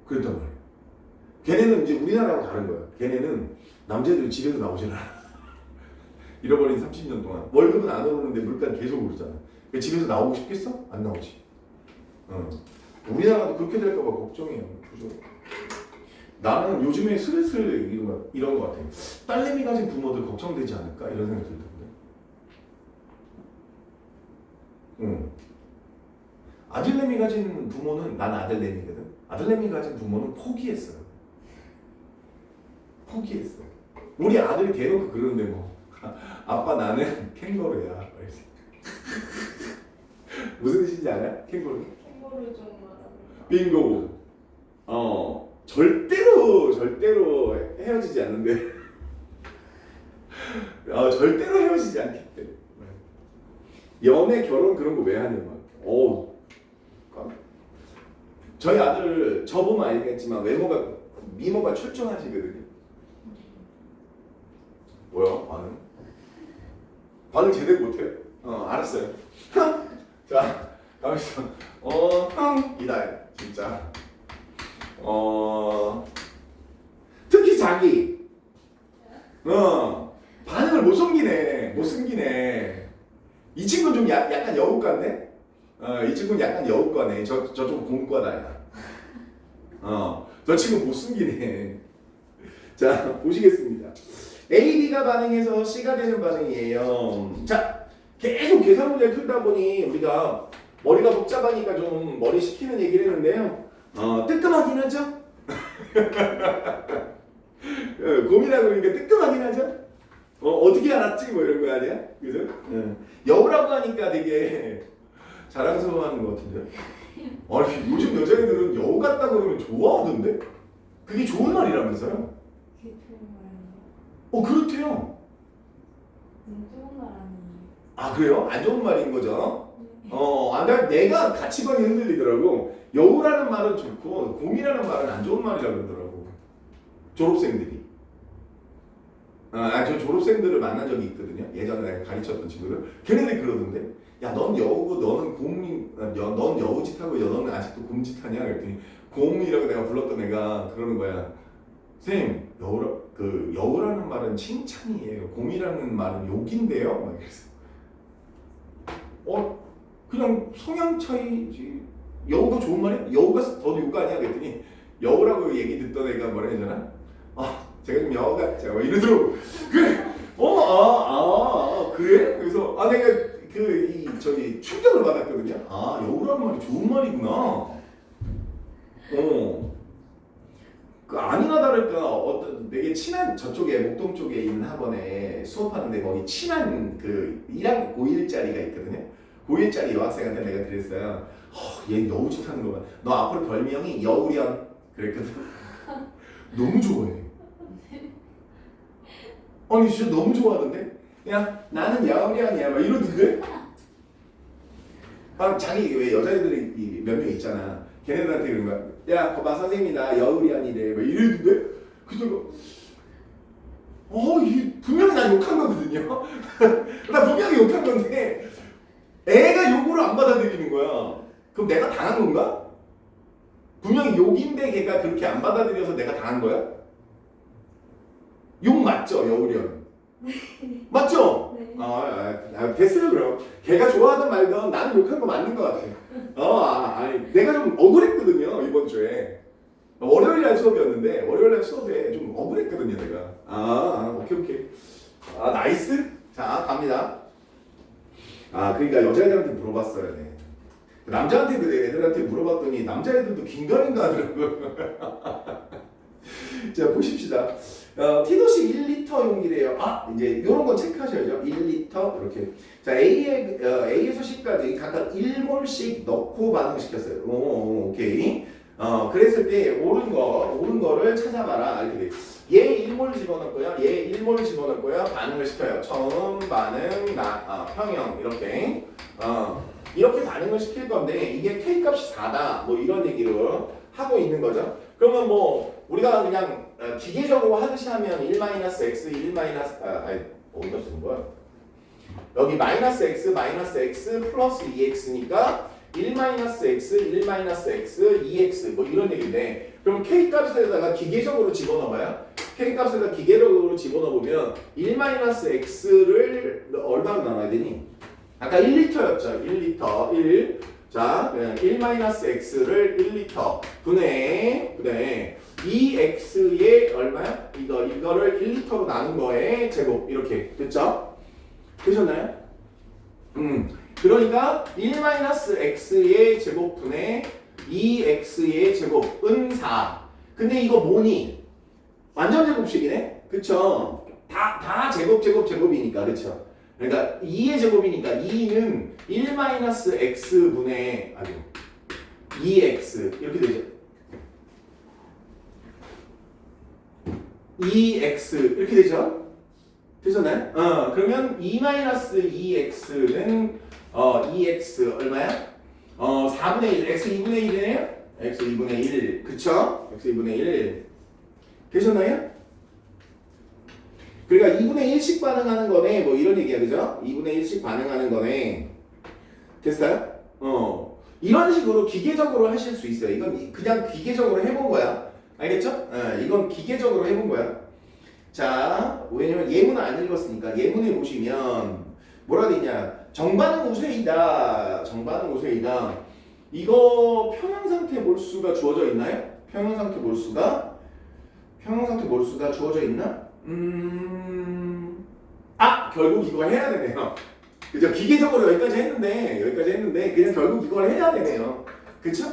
[SPEAKER 1] 그랬단 말이에요. 걔네는 이제 우리나라하고 다른 거야. 걔네는 남자애들이 집에서 나오질 않아. 잃어버린 30년 동안 월급은 안 오르는데 물가는 계속 오르잖아. 집에서 나오고 싶겠어? 안 나오지. 우리나라도 그렇게 될까봐 걱정이에요. 그죠? 나는 요즘에 슬슬 이런 거 같아. 딸내미 가진 부모들 걱정되지 않을까? 이런 생각이 들던데. 아들내미 가진 부모는, 난 아들내미거든. 아들내미 가진 부모는 포기했어요. 우리 아들이 대놓고 그러는데 뭐 아빠 나는 캥거루야. 무슨 뜻인지 알아? 캥거루?
[SPEAKER 2] 캥거루 좀 말합니다.
[SPEAKER 1] 빙고. 절대로 헤어지지 않는데. 절대로 헤어지지 않겠대. 연애, 결혼 그런 거 왜 하냐 막. 저희 아들 저 보면 알겠지만 미모가 출중하시거든요. 뭐야 반응 제대로 못해요? 알았어요. 자, 가만있어. 이다 진짜. 특히 자기. 반응을 못 숨기네. 이 친구는 좀 약간 여우과네. 이 친구는 약간 여우과네. 저 좀 공과다야. 저 친구 못 숨기네. 자, 보시겠습니다. A, B가 반응해서 C가 되는 반응이에요. 자, 계속 계산 문제를 풀다 보니 우리가 머리가 복잡하니까 좀 머리 식히는 얘기를 했는데요. 뜨끔하긴 하죠? 고민하고 그러니까 뜨끔하긴 하죠? 어떻게 알았지? 뭐 이런 거 아니야? 그죠? 여우라고 하니까 되게 자랑스러워하는 것 같은데. 아니, 요즘 여자애들은 여우 같다 그러면 좋아하던데? 그게 좋은 말이라면서요?
[SPEAKER 2] 그게 좋은 말이에요.
[SPEAKER 1] 그렇대요.
[SPEAKER 2] 좋은 말 아니에요.
[SPEAKER 1] 아, 그래요? 안 좋은 말인 거죠?
[SPEAKER 2] 네.
[SPEAKER 1] 내가 가치관이 흔들리더라고. 여우라는 말은 좋고 곰이라는 말은 안 좋은 말이라고 그러더라고. 졸업생들이. 저 졸업생들을 만난 적이 있거든요. 예전에 내가 가르쳤던 친구들. 걔네들이 그러던데. 야, 넌 여우고 너는 넌 여우짓하고 너는 아직도 곰짓하냐? 그랬더니 곰이라고 내가 불렀던 애가 그러는 거야. 선생님, 여우라는 말은 칭찬이에요. 곰이라는 말은 욕인데요. 막 그래서 그냥 성향 차이지. 여우가 좋은 말이야? 여우가 더 욕 아니야? 그랬더니 여우라고 얘기 듣던 애가 뭐라 했잖아? 제가 좀 여우 같죠. 막 이러더라고. 그래. 그래? 그래서 내가 저기 충격을 받았거든요. 여우라는 말이 좋은 말이구나. 아니나 다를까 어떤 되게 친한 저쪽에 목동 쪽에 있는 학원에 수업하는데 거기 친한 그 1학년 고1짜리가 있거든요. 고1짜리 여학생한테 내가 그랬어요. 얘 여우짓 하는 거 봐. 너 앞으로 별명이 여우련 그랬거든. 너무 좋아해. 아니 진짜 너무 좋아하던데. 야 나는 여우련이야 막 이러던데. 자기 왜 여자애들이 몇 명 있잖아. 걔네들한테 그런 거야. 야, 거봐 선생님이 나 여우리안이래. 막 이러는데 그래서 이 분명히 나 욕한 거거든요. 나 분명히 욕한 건데 애가 욕으로 안 받아들이는 거야. 그럼 내가 당한 건가? 분명히 욕인데 걔가 그렇게 안 받아들여서 내가 당한 거야? 욕 맞죠, 여우리안? 맞죠?
[SPEAKER 2] 네.
[SPEAKER 1] 됐어요 그럼. 걔가 좋아하든 말든 나는 욕한 거 맞는 것 같아. 내가 좀 억울했거든요 이번 주에. 월요일날 수업이었는데 월요일날 수업에 좀 억울했거든요 내가. 오케이. 나이스. 자 갑니다. 그러니까 여자애들한테 물어봤어야 돼. 남자한테 애들한테 물어봤더니 남자애들도 긴가민가 하더라고요. 자 보십시다. 티도시 1리터 용기래요. 이제 이런 건 체크하셔야죠. 1리터 이렇게. 자 A에서 C까지 각각 1몰씩 넣고 반응시켰어요. 오케이. 그랬을 때 옳은 거를 찾아봐라. 이렇게 돼. 얘 1몰 집어넣고요. 얘 1몰 집어넣고요. 반응을 시켜요. 처음 반응 평형 이렇게. 이렇게 반응을 시킬 건데 이게 K 값이 4다. 뭐 이런 얘기를 하고 있는 거죠. 그러면 뭐 우리가 그냥 기계적으로 하듯이 하면 1-x 1- 어디다 쓰는 거야? 여기 -x 플러스 2x니까 1-x 1-x 2x 뭐 이런 얘기인데 그럼 k 값에다가 기계적으로 집어넣어봐요. k 값에다 기계적으로 집어넣으면 1-x를 얼마로 나눠야 되니? 아까 1리터였죠. 1리터 1. 자, 1-x를 1리터 분의 2x의 얼마야? 이거를 1리터로 나눈 거에 제곱 이렇게 됐죠? 되셨나요? 그러니까 1-x의 제곱분의 2x의 제곱은 4. 근데 이거 뭐니? 완전 제곱식이네? 그쵸? 다 제곱이니까 그쵸? 그러니까 2의 제곱이니까 2는 1-x분의 2x 이렇게 되죠. 2x 이렇게 되죠? 되셨나요? 그러면 2-2x는 2x 얼마야? 4분의 1, x 2분의 1이네요? x 2분의 1 그쵸? x 2분의 1 되셨나요? 그러니까 2분의 1씩 반응하는 거네 뭐 이런 얘기야 그죠? 2분의 1씩 반응하는 거네 됐어요? 이런 식으로 기계적으로 하실 수 있어요. 이건 그냥 기계적으로 해본 거야 알겠죠? 이건 기계적으로 해본 거야. 자 왜냐면 예문을 안 읽었으니까 예문에 보시면 뭐라 되냐 정반응 우세이다 이거 평형상태 몰수가 주어져 있나요? 평형상태 몰수가 주어져 있나? 결국 이거 해야 되네요. 그죠? 기계적으로 여기까지 했는데 그냥 결국 이걸 해야 되네요. 그쵸?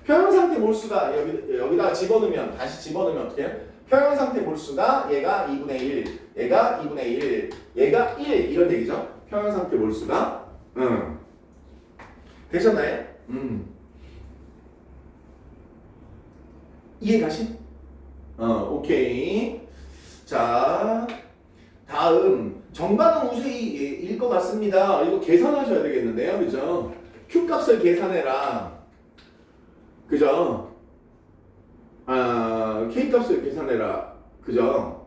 [SPEAKER 1] 평형상태 몰수가 여기다 다시 집어넣으면 어떻게 해요? 평형상태 몰수가 얘가 2분의 1, 얘가 2분의 1, 얘가 1 이런 얘기죠. 평형상태 몰수가 되셨나요? 이해가시? 오케이. 자 다음 정반응 우세히일 것 같습니다. 이거 계산하셔야 되겠는데요, 그죠? Q 값을 계산해라, 그죠? K 값을 계산해라, 그죠?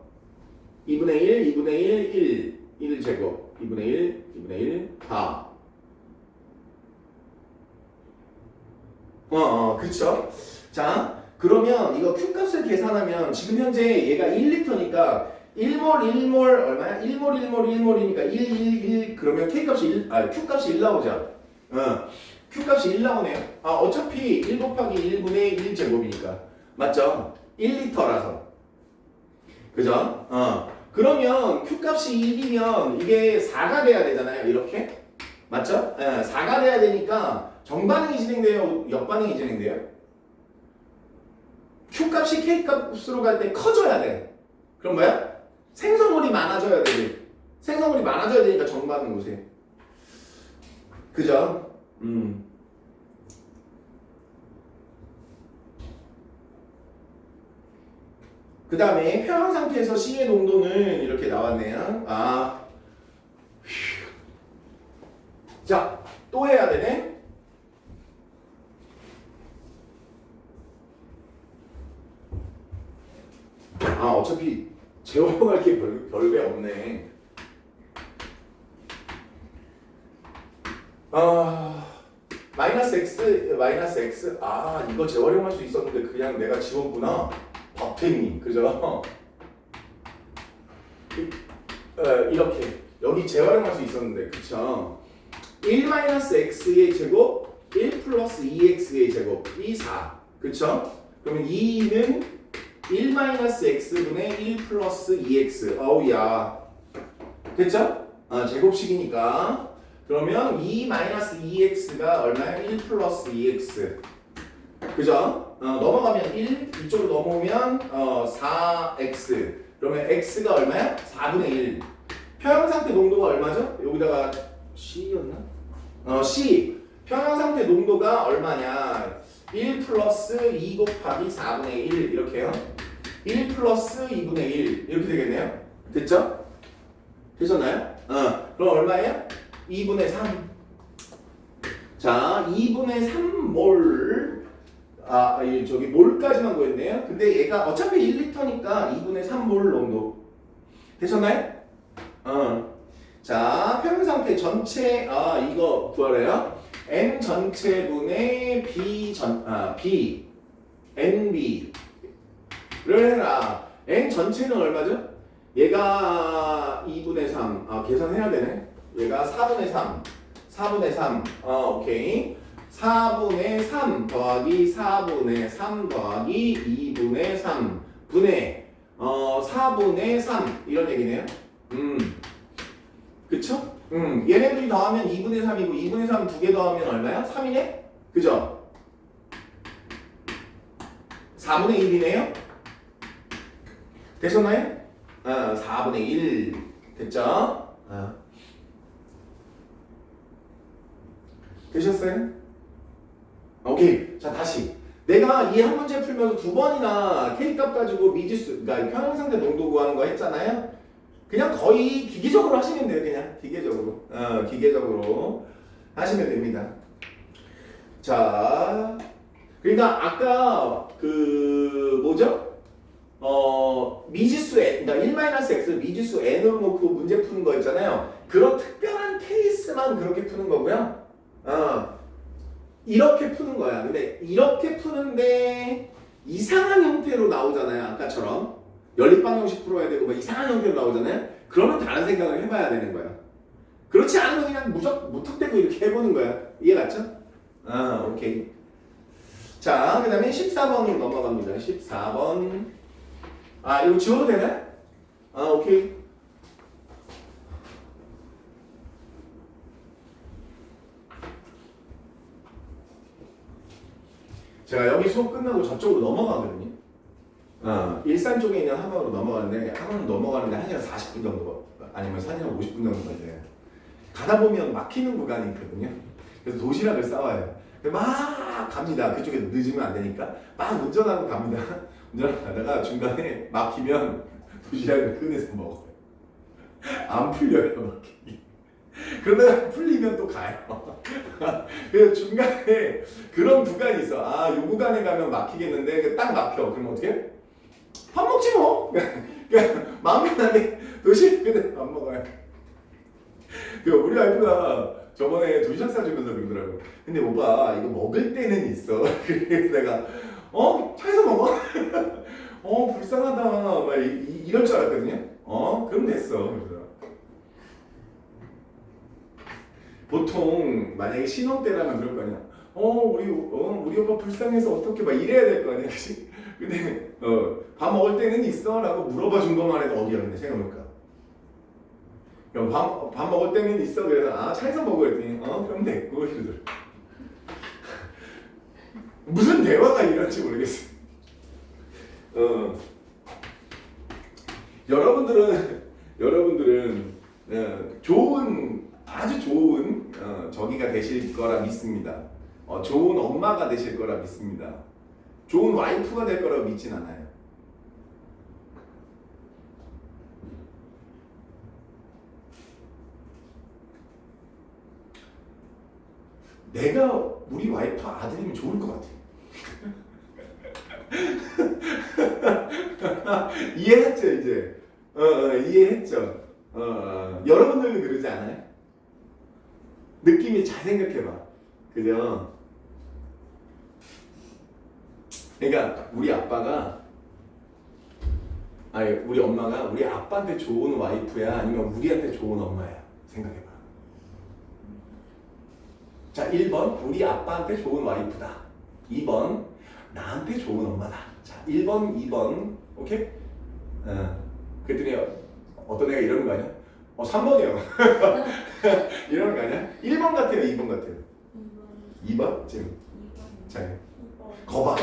[SPEAKER 1] 2분의 1, 2분의 1, 1 제곱, 2분의 1, 2분의 1, 4. 그쵸? 자, 그러면 이거 Q 값을 계산하면 지금 현재 얘가 1리터니까 1몰 1몰 얼마야? 1몰 1몰 1몰이니까 1 그러면 Q 값이 1 나오죠? Q 값이 1 나오네요. 어차피 1 곱하기 1분의 1제곱이니까 맞죠? 1리터라서 그죠? 그러면 Q 값이 1이면 이게 4가 돼야 되잖아요. 이렇게 맞죠? 4가 돼야 되니까 정반응이 진행돼요? 역반응이 진행돼요? Q 값이 K 값으로 갈 때 커져야 돼. 그럼 뭐야? 생성물이 많아져야 돼. 생성물이 많아져야 되니까 정반응 오세요. 그죠? 그 다음에 평형 상태에서 C의 농도는 이렇게 나왔네요. 자, 또 해야 되네. 어차피 재활용할 게 별게 없네. 마이너스 x, 마이너스 x. 이거 재활용할 수 있었는데 그냥 내가 지웠구나. 밥탱이, 그죠? 이렇게 여기 재활용할 수 있었는데, 그쵸? 1 마이너스 x의 제곱, 1 플러스 2x의 제곱이 4, 그쵸? 그러면 2는 1 마이너스 x분의 1 플러스 2x. 어우야, 됐죠? 제곱식이니까. 그러면 2 마이너스 2x가 얼마야? 1 플러스 2x. 그죠? 넘어가면 1, 이쪽으로 넘어오면 4x. 그러면 x가 얼마야? 4분의 1. 평형상태 농도가 얼마죠? 여기다가 C였나? C. 평형상태 농도가 얼마냐? 1 플러스 2 곱하기 4분의 1 이렇게요. 1 플러스 2분의 1 이렇게 되겠네요. 됐죠? 되셨나요? 그럼 얼마예요? 2분의 3. 자, 2분의 3몰. 저기 몰까지만 구했네요. 근데 얘가 어차피 1리터니까 2분의 3몰 농도. 되셨나요? 자, 평형상태 전체 이거 구하래요. N 전체분의 B NB를 해라. N 전체는 얼마죠? 얘가 2분의 3. 계산해야 되네. 얘가 4분의 3. 4분의 3. 오케이. 4분의 3 더하기 4분의 3 더하기 2분의 3 분의 4분의 3 이런 얘기네요. 그쵸? 얘네들이 더하면 2분의 3이고 2분의 3 두 개 더하면 얼마야? 3이네? 그죠? 4분의 1이네요? 되셨나요? 4분의 1 됐죠? 되셨어요? 오케이. 자, 다시 내가 이 한 문제 풀면서 두 번이나 K값 가지고 미지수, 그러니까 평형상태 농도 구하는 거 했잖아요. 그냥 거의 기계적으로 하시면 돼요. 그냥 기계적으로. 기계적으로 하시면 됩니다. 자, 그러니까 아까 그 뭐죠? 미지수 n, 그러니까 1-x 미지수 n으로 놓고 문제 푸는 거 있잖아요. 그런 특별한 케이스만 그렇게 푸는 거고요. 이렇게 푸는 거야. 근데 이렇게 푸는데 이상한 형태로 나오잖아요. 아까처럼 연립방 형식 풀어야 되고 막 이상한 형태로 나오잖아요. 그러면 다른 생각을 해봐야 되는 거야. 그렇지 않으면 그냥 무턱대고 이렇게 해보는 거야. 이해 갔죠? 오케이. 자, 그 다음에 14번으로 넘어갑니다. 14번. 이거 지워도 되나요? 오케이. 제가 여기 수업 끝나고 저쪽으로 넘어가거든요. 일산 쪽에 있는 학원으로 넘어가는데 학원으로 넘어가는데 1시간 40분 정도 아니면 1시간 50분 정도 걸려요. 가다 보면 막히는 구간이 있거든요. 그래서 도시락을 싸와요. 막 갑니다. 그쪽에 늦으면 안 되니까 막 운전하고 갑니다. 운전하고 가다가 중간에 막히면 도시락을 꺼내서 먹어요. 안 풀려요, 막히기. 그러다가 풀리면 또 가요. 그래서 중간에 그런 구간이 있어. 요 구간에 가면 막히겠는데 딱 막혀. 그럼 어떻게 해? 밥 먹지 뭐. 그냥 마음 편하게 도시락에 밥 먹어요. 우리 와이프가 저번에 도시락 싸주면서 그러더라고요. 있더라고. 근데 오빠 이거 먹을 때는 있어. 그래서 내가 차에서 먹어? 불쌍하다. 막 이럴 줄 알았거든요. 그럼 됐어. 그래서 보통 만약에 신혼 때라면 그럴 거 아니야. 우리 오빠 불쌍해서 어떻게 막 이래야 될 거 아니야. 그치? 근데 밥 먹을 때는 있어라고 물어봐 준 것만 해도 어디야 근데 생각해볼까? 그럼 밥 먹을 때는 있어. 그래서 차에서 먹어 그랬더니 그럼 됐고 이러더라. 무슨 대화가 이런지 모르겠어. 여러분들은 아주 좋은 저기가 되실 거라 믿습니다. 좋은 엄마가 되실 거라 믿습니다. 좋은 와이프가 될 거라고 믿진 않아요. 내가 우리 와이프 아들이면 좋을 것 같아. 이해했죠 이제? 이해했죠? 여러분들도 그러지 않아요? 느낌이 잘 생각해봐. 그죠? 그러니까 우리 엄마가 우리 아빠한테 좋은 와이프야 아니면 우리한테 좋은 엄마야? 생각해봐. 자, 1번 우리 아빠한테 좋은 와이프다. 2번 나한테 좋은 엄마다. 자, 1번, 2번. 오케이? 그랬더니 어떤 애가 이러는 거 아니야? 3번이요. 이러는 거 아니야? 1번 같아요, 2번 같아요? 2번? 지금.
[SPEAKER 2] 2번.
[SPEAKER 1] 자, 거봐.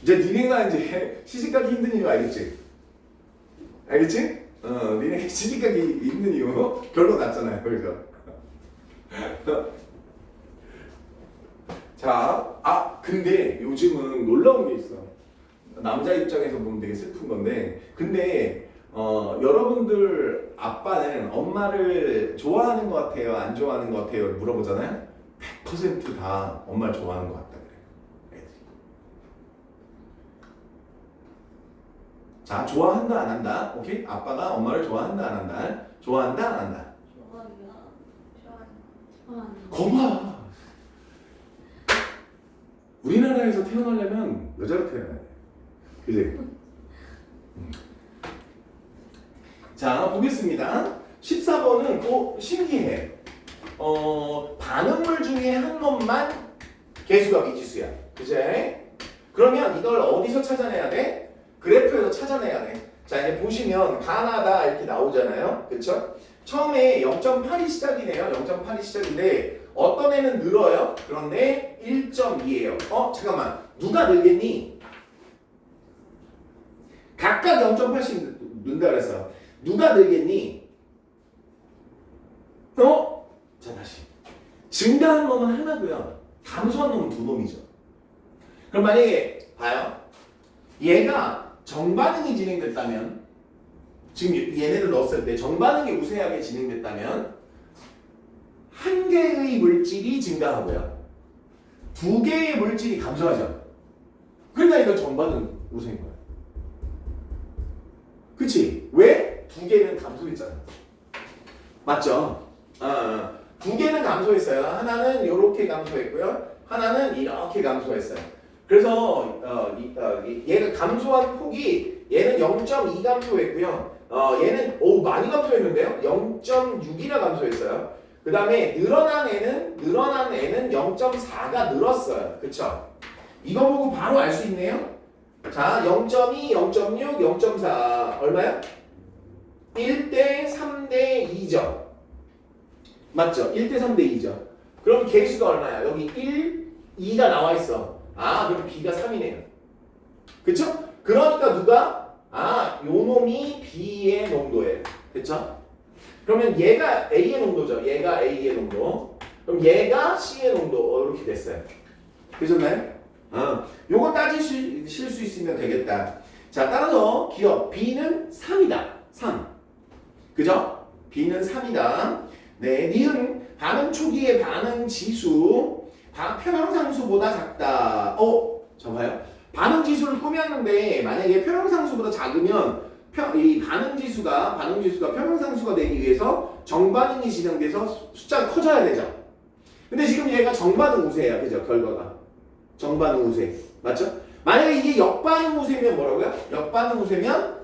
[SPEAKER 1] 이제 니네가 이제 시집가기 힘든 이유 알겠지? 알겠지? 니네 시집가기 힘든 이유 결론 났잖아요. 그래서 자, 근데 요즘은 놀라운 게 있어. 남자 입장에서 보면 되게 슬픈 건데, 근데 여러분들 아빠는 엄마를 좋아하는 것 같아요, 안 좋아하는 것 같아요 물어보잖아요. 100% 다 엄마를 좋아하는 것 같다 그래요. 애들이. 자, 좋아한다 안 한다? 오케이? 아빠가 엄마를 좋아한다 안 한다? 좋아한다 안 한다?
[SPEAKER 2] 좋아한다.
[SPEAKER 1] 거봐. 우리나라에서 태어나려면 여자로 태어나야 돼. 그지? 자, 보겠습니다. 14번은 또 신기해. 반응물 중에 한 놈만 개수가 미지수야. 그제? 그러면 이걸 어디서 찾아내야 돼? 그래프에서 찾아내야 돼. 자, 이제 보시면 가나다 이렇게 나오잖아요. 그쵸? 처음에 0.8이 시작이네요. 0.8이 시작인데 어떤 애는 늘어요. 그런데 1.2예요. 잠깐만. 누가 늘겠니? 각각 0.8씩 는다 그랬어. 누가 늘겠니? 자, 다시. 증가한 놈은 하나고요. 감소한 놈은 두 놈이죠. 그럼 만약에 봐요. 얘가 정반응이 진행됐다면, 지금 얘네를 넣었을 때 정반응이 우세하게 진행됐다면 한 개의 물질이 증가하고요. 두 개의 물질이 감소하죠. 그러니까 이건 정반응 우세인 거야. 그치? 왜? 두 개는 감소했잖아. 맞죠? 두 개는 감소했어요. 하나는 이렇게 감소했고요. 하나는 이렇게 감소했어요. 그래서 얘가 감소한 폭이 얘는 0.2 감소했고요. 얘는 많이 감소했는데요. 0.6이나 감소했어요. 그 다음에 늘어난 애는 0.4가 늘었어요. 그쵸? 이거 보고 바로 알 수 있네요. 자, 0.2, 0.6, 0.4 얼마야? 1대 3대 2죠. 맞죠? 1대 3대 2죠. 그럼 개수가 얼마야? 여기 1, 2가 나와 있어. 그럼 B가 3이네요. 그쵸? 그러니까 누가? 요 놈이 B의 농도예요. 그쵸? 그러면 얘가 A의 농도죠. 얘가 A의 농도. 그럼 얘가 C의 농도. 이렇게 됐어요. 되셨나요? 요거 따지실 수 있으면 되겠다. 자, 따라서 기억 B는 3이다. 3. 그죠? B는 3이다. 네, 니은 반응 초기의 반응 지수 표현상수보다 작다. 저 봐요. 반응 지수를 꾸몄는데 만약에 표현상수보다 작으면 이 반응 지수가 표현상수가 되기 위해서 정반응이 진행돼서 숫자가 커져야 되죠. 근데 지금 얘가 정반응 우세야, 그죠? 결과가 정반응 우세, 맞죠? 만약에 이게 역반응 우세면 뭐라고요? 역반응 우세면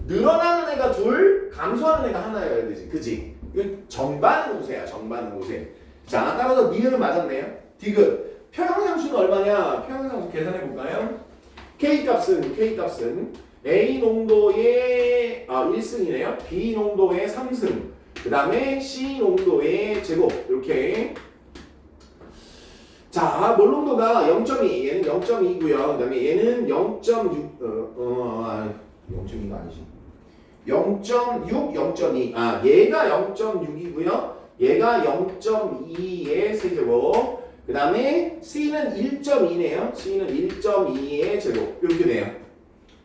[SPEAKER 1] 늘어나는 애가 둘, 감소하는 애가 하나여야 되지, 그지? 이건 정반응 우세야, 정반응 우세. 자, 따라서 니은 맞았네요. 디귿. 평형상수는 얼마냐? 평형상수 계산해 볼까요? K값은 A 농도의 1승이네요. B 농도의 3승. 그 다음에 C 농도의 제곱. 이렇게. 자, 몰 농도가 0.2. 얘는 0.2고요. 그 다음에 얘는 0.6. 0.2가 아니지. 0.6, 0.2. 얘가 0.6이고요. 얘가 0.2의 세제곱. 그 다음에 C는 1.2네요. C는 1.2의 제곱. 이렇게 돼요.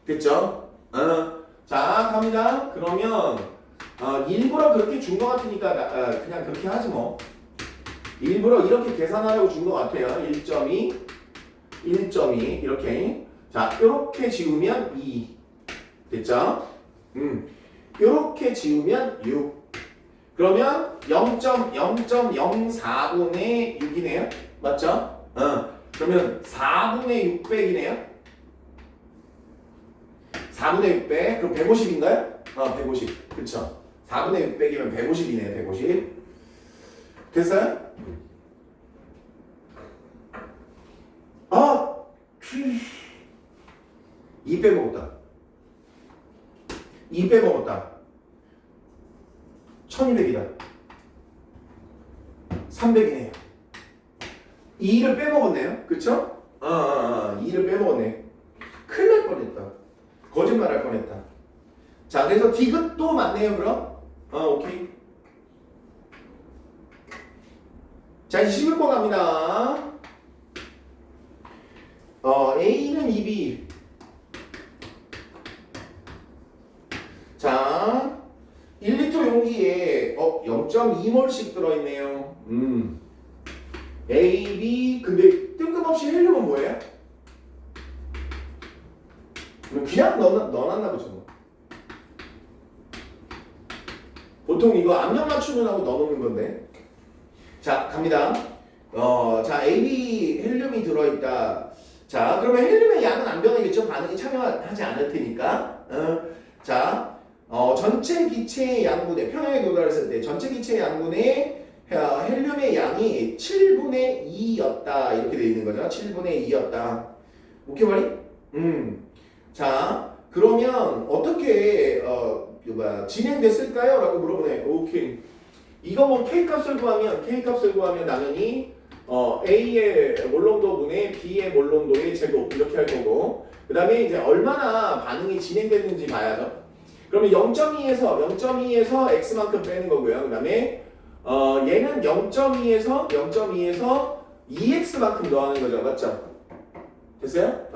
[SPEAKER 1] 됐죠? 자, 갑니다. 그러면 일부러 그렇게 준 것 같으니까 그냥 그렇게 하지 뭐. 일부러 이렇게 계산하려고 준 것 같아요. 1.2, 1.2 이렇게. 자, 이렇게 지우면 2. 됐죠? 이렇게 지우면 6. 그러면 0.04분의 6이네요. 맞죠? 그러면 4분의 600이네요. 4분의 600. 그럼 150인가요? 150. 그쵸? 4분의 600이면 150이네요. 150. 됐어요? 2 빼먹었다. 2 빼먹었다. 1200이다. 300이네요. 2를 빼먹었네요. 그쵸? 2를 빼먹었네. 큰일 날 뻔했다. 거짓말 할 뻔했다. 자, 그래서 디귿도 맞네요, 그럼? 오케이. 자, 21번 갑니다. A는 2B. 자, 1리터 용기에 0.2몰씩 들어있네요. A, B. 근데 뜬금없이 헬륨은 뭐예요? 그냥 넣어놨나 보죠. 보통 이거 압력 맞추는 하고 넣어놓는 건데. 자, 갑니다. 자, A, B 헬륨이 들어있다. 자, 그러면 헬륨의 양은 안 변하겠죠? 반응에 참여하지 않을 테니까. 자, 전체 기체의 양분의 평형에 도달했을 때 전체 기체의 양분의 헬륨의 양이 7분의 2였다. 이렇게 되어 있는 거죠. 7분의 2였다. 오케이 말이? 자, 그러면 어떻게 진행됐을까요? 라고 물어보네. 오케이. 이거 뭐 K값을 구하면 당연히 A의 몰농도분의 B의 몰농도의 제곱 이렇게 할 거고, 그 다음에 이제 얼마나 반응이 진행됐는지 봐야죠. 그러면 0.2에서 X만큼 빼는 거고요. 그 다음에 얘는 0.2에서 2X만큼 더하는 거죠. 맞죠? 됐어요?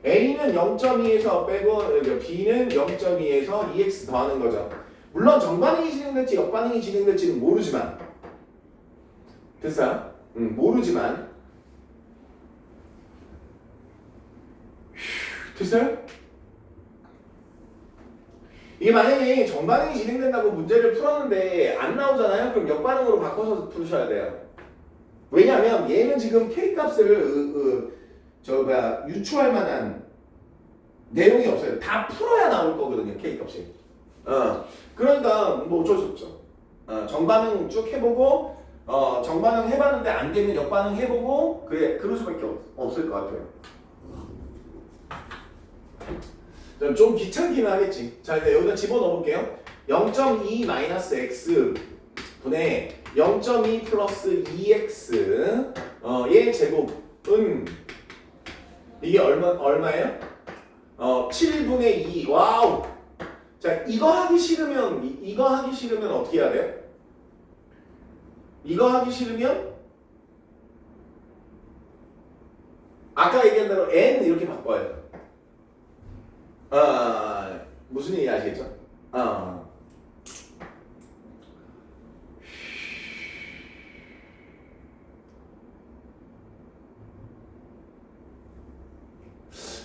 [SPEAKER 1] A는 0.2에서 빼고 B는 0.2에서 2X 더하는 거죠. 물론 정반응이 진행될지 역반응이 진행될지는 모르지만, 됐어요? 모르지만, 됐어요? 이게 만약에 정반응이 진행된다고 문제를 풀었는데 안 나오잖아요? 그럼 역반응으로 바꿔서 풀으셔야 돼요. 왜냐하면 얘는 지금 K값을 유추할 만한 내용이 없어요. 다 풀어야 나올 거거든요, K값이. 그러니까 뭐 어쩔 수 없죠. 정반응 쭉 해보고, 정반응 해봤는데 안 되면 역반응 해보고, 그럴 수밖에 없을 것 같아요. 좀 귀찮긴 하겠지. 자, 이제 여기다 집어넣어볼게요. 0.2-x 분의 0.2 플러스 2x 의 제곱은 이게 얼마예요? 7분의 2. 와우. 자, 이거 하기 싫으면 어떻게 해야 돼요? 이거 하기 싫으면 아까 얘기한 대로 n 이렇게 바꿔야 돼요. 무슨 얘기 아시겠죠?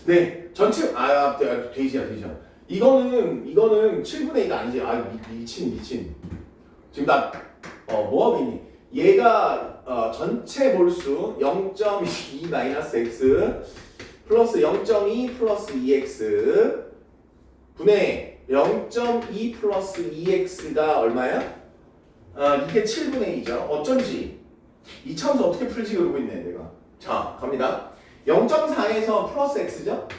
[SPEAKER 1] 네, 전체 돼지야. 이거는 7분의 2가 아니지. 미친. 지금 나 뭐하겠니? 얘가 전체 몰수 0.2-x 플러스 0.2 플러스 2x 분의 0.2 플러스 2x가 얼마야? 이게 7분의 2죠. 어쩐지 이 차원에서 어떻게 풀지 그러고 있네 내가. 자 갑니다. 0.4에서 플러스 x죠.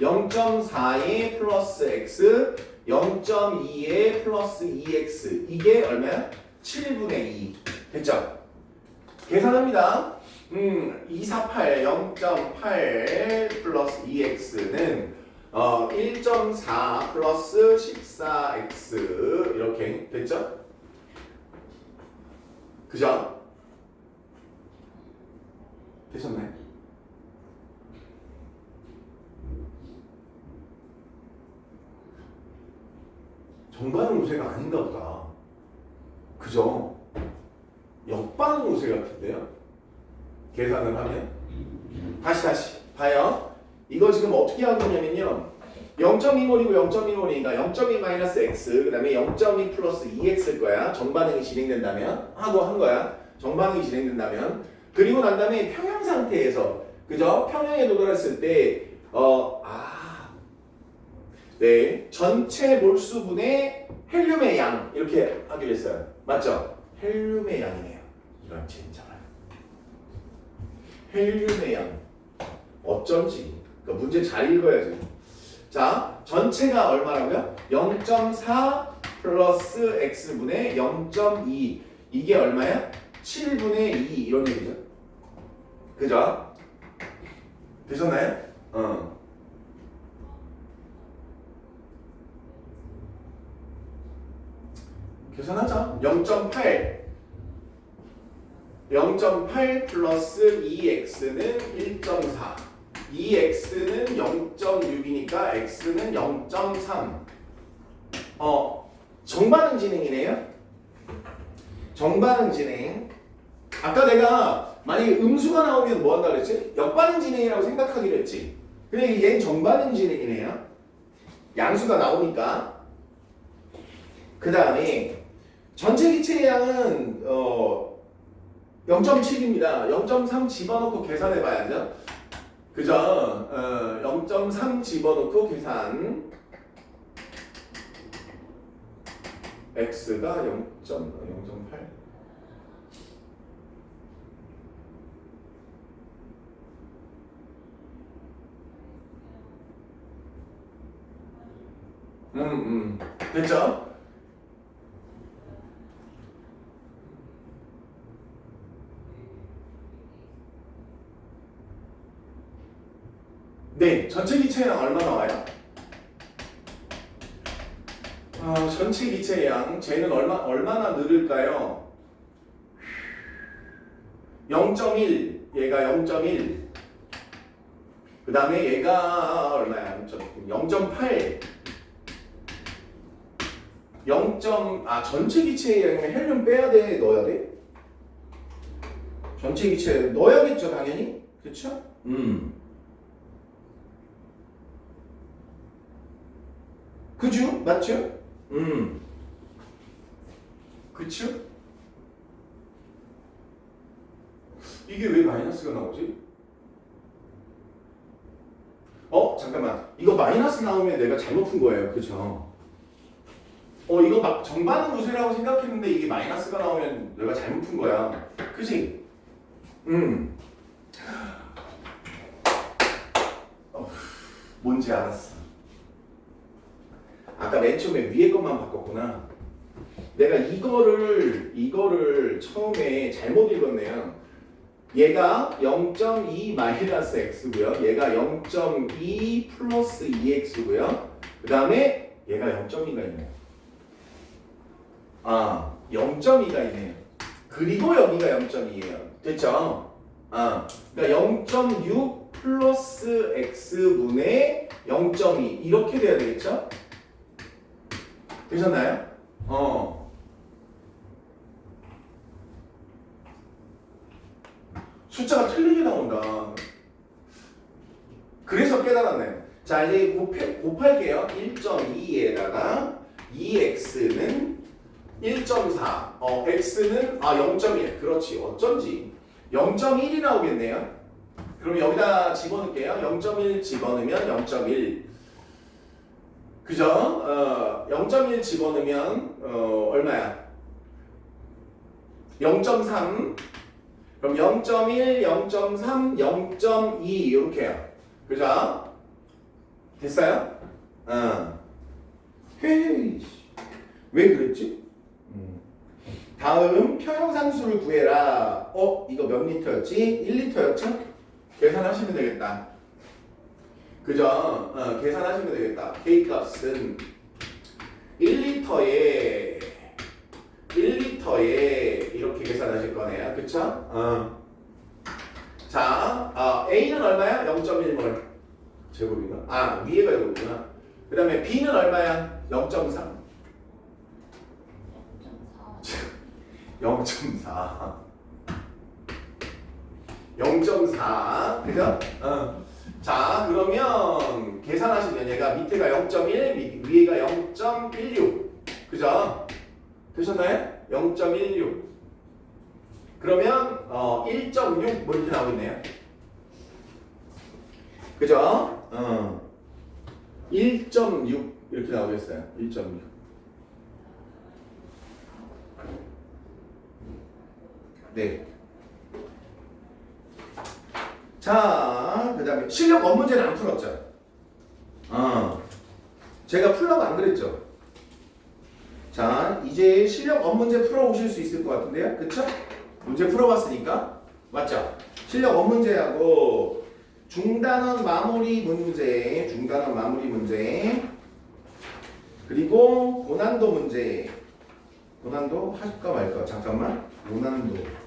[SPEAKER 1] 0.4에 플러스 x 0.2에 플러스 2x 이게 얼마야? 7분의 2 됐죠? 계산합니다. 248 0.8 플러스 2x는 1.4 플러스 14x 이렇게 됐죠? 그죠? 되셨나요? 정반응 우세가 아닌가 보다. 그죠? 역반응 우세 같은데요? 계산을 하면 다시 봐요. 이거 지금 어떻게 한 거냐면요. 0.2몰이고 0.1몰이니까 0.2-x 그 다음에 0.2 플러스 2x일 거야. 정반응이 진행된다면 하고 한 거야. 정반응이 진행된다면 그리고 난 다음에 평형 상태에서 그죠? 평형에 도달했을 때 네, 전체 몰수분의 헬륨의 양 이렇게 하기로 했어요. 맞죠? 헬륨의 양이네요. 이런 젠장을. 헬륨의 양. 어쩐지. 그러니까 문제 잘 읽어야지. 자, 전체가 얼마라고요? 0.4 플러스 x분의 0.2 이게 얼마야? 7분의 2 이런 얘기죠. 그죠? 되셨나요? 계산하자. 0.8 플러스 2x는 1.4 2x는 0.6이니까 x는 0.3 정반응 진행이네요. 정반응 진행. 아까 내가 만약에 음수가 나오면 뭐 한다 그랬지? 역반응 진행이라고 생각하기로 했지. 근데 얘는 정반응 진행이네요. 양수가 나오니까. 그 다음에 전체 기체의 양은 0.7입니다. 0.3 집어넣고 계산해 봐야죠. 그죠? 0.3 집어넣고 계산. x가 0.8. 됐죠? 네, 전체 기체량 얼마 나와요? 전체 기체량 쟤는 얼마나 늘을까요? 0.1 얘가 0.1 그 다음에 얘가 얼마야? 0.8 전체 기체량이면 헬륨 빼야 돼? 넣어야 돼? 전체 기체 넣어야겠죠 당연히? 그쵸? 그죠? 맞죠? 그쵸? 이게 왜 마이너스가 나오지? 잠깐만. 이거 마이너스 나오면 내가 잘못 푼 거예요. 그쵸? 이거 막 정반응 우세라고 생각했는데 이게 마이너스가 나오면 내가 잘못 푼 거야. 그치? 뭔지 알았어. 아까 맨 처음에 위에 것만 바꿨구나. 내가 이거를 처음에 잘못 읽었네요. 얘가 0.2 마이너스 x고요. 얘가 0.2 플러스 2x고요. 그 다음에 얘가 0.2가 있네요. 0.2가 있네요. 그리고 여기가 0.2예요. 됐죠? 그러니까 0.6 플러스 x분의 0.2 이렇게 돼야 되겠죠? 되셨나요? 숫자가 틀리게 나온다. 그래서 깨달았네요. 자, 이제 곱할게요. 1.2에다가 2x는 1.4 x는 0.1. 그렇지. 어쩐지 0.1이 나오겠네요. 그럼 여기다 집어넣을게요. 0.1 집어넣으면 0.1. 그죠? 0.1 집어넣으면 얼마야? 0.3. 그럼 0.1, 0.3, 0.2 이렇게요. 그죠? 됐어요? 헤이. 왜 그랬지? 다음 평형상수를 구해라. 이거 몇 리터였지? 1리터였죠? 계산하시면 되겠다. 그죠? 계산하시면 되겠다. K값은 1리터에 이렇게 계산하실 거네요. 그쵸? 자, A는 얼마야? 0.1몰. 제곱인가? 위에가 제곱이구나. 그 다음에 B는 얼마야? 0.3. 0.4. 0.4. 그죠? 자, 그러면 계산하시면 얘가 밑에가 0.1, 위에가 0.16. 그죠? 되셨나요? 0.16. 그러면 1.6 뭐 이렇게 나오겠네요. 그죠? 1.6 이렇게 나오겠어요. 1.6. 네. 자, 그 다음에 실력 문제는 안 풀었죠? 제가 풀라고 안 그랬죠? 자, 이제 실력 문제 풀어오실 수 있을 것 같은데요? 그쵸? 문제 풀어봤으니까. 맞죠? 실력 문제하고 중단원 마무리 문제, 그리고 고난도 문제. 고난도 할까 말까? 잠깐만. 고난도.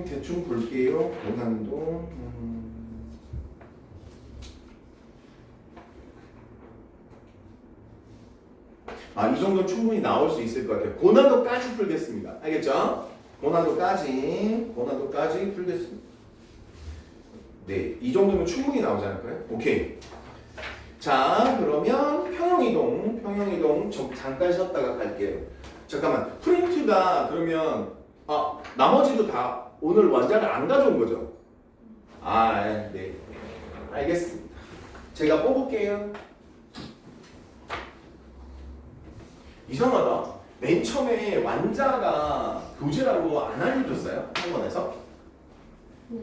[SPEAKER 1] 대충 볼게요. 고난도. 이 정도는 충분히 나올 수 있을 것 같아요. 고난도까지 풀겠습니다. 알겠죠? 고난도까지 풀겠습니다. 네, 이 정도면 충분히 나오지 않을까요? 오케이. 자, 그러면 평형이동 잠깐 쉬었다가 갈게요. 잠깐만, 프린트가 그러면 나머지도 다 오늘 원자를 안 가져온 거죠? 네. 알겠습니다. 제가 뽑을게요. 이상하다. 맨 처음에 완자가 교재라고 안 알려줬어요? 학원에서?
[SPEAKER 2] 네.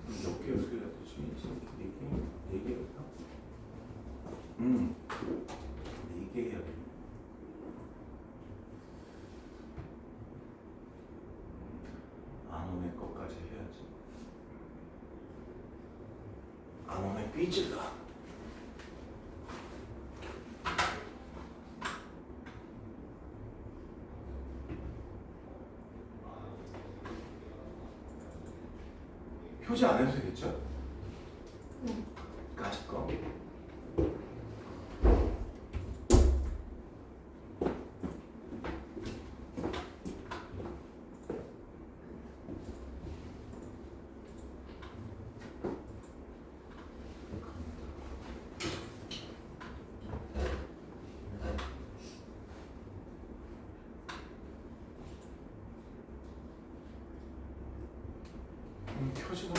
[SPEAKER 1] 몇 개 어떻게 됐지? 네 개였다. 네 개 해야 돼. 안 오네 것까지 해야지. 안 오네 삐질라. 표지 안 해도 되겠죠?
[SPEAKER 2] 네.
[SPEAKER 1] 까짓 거. 켜지나.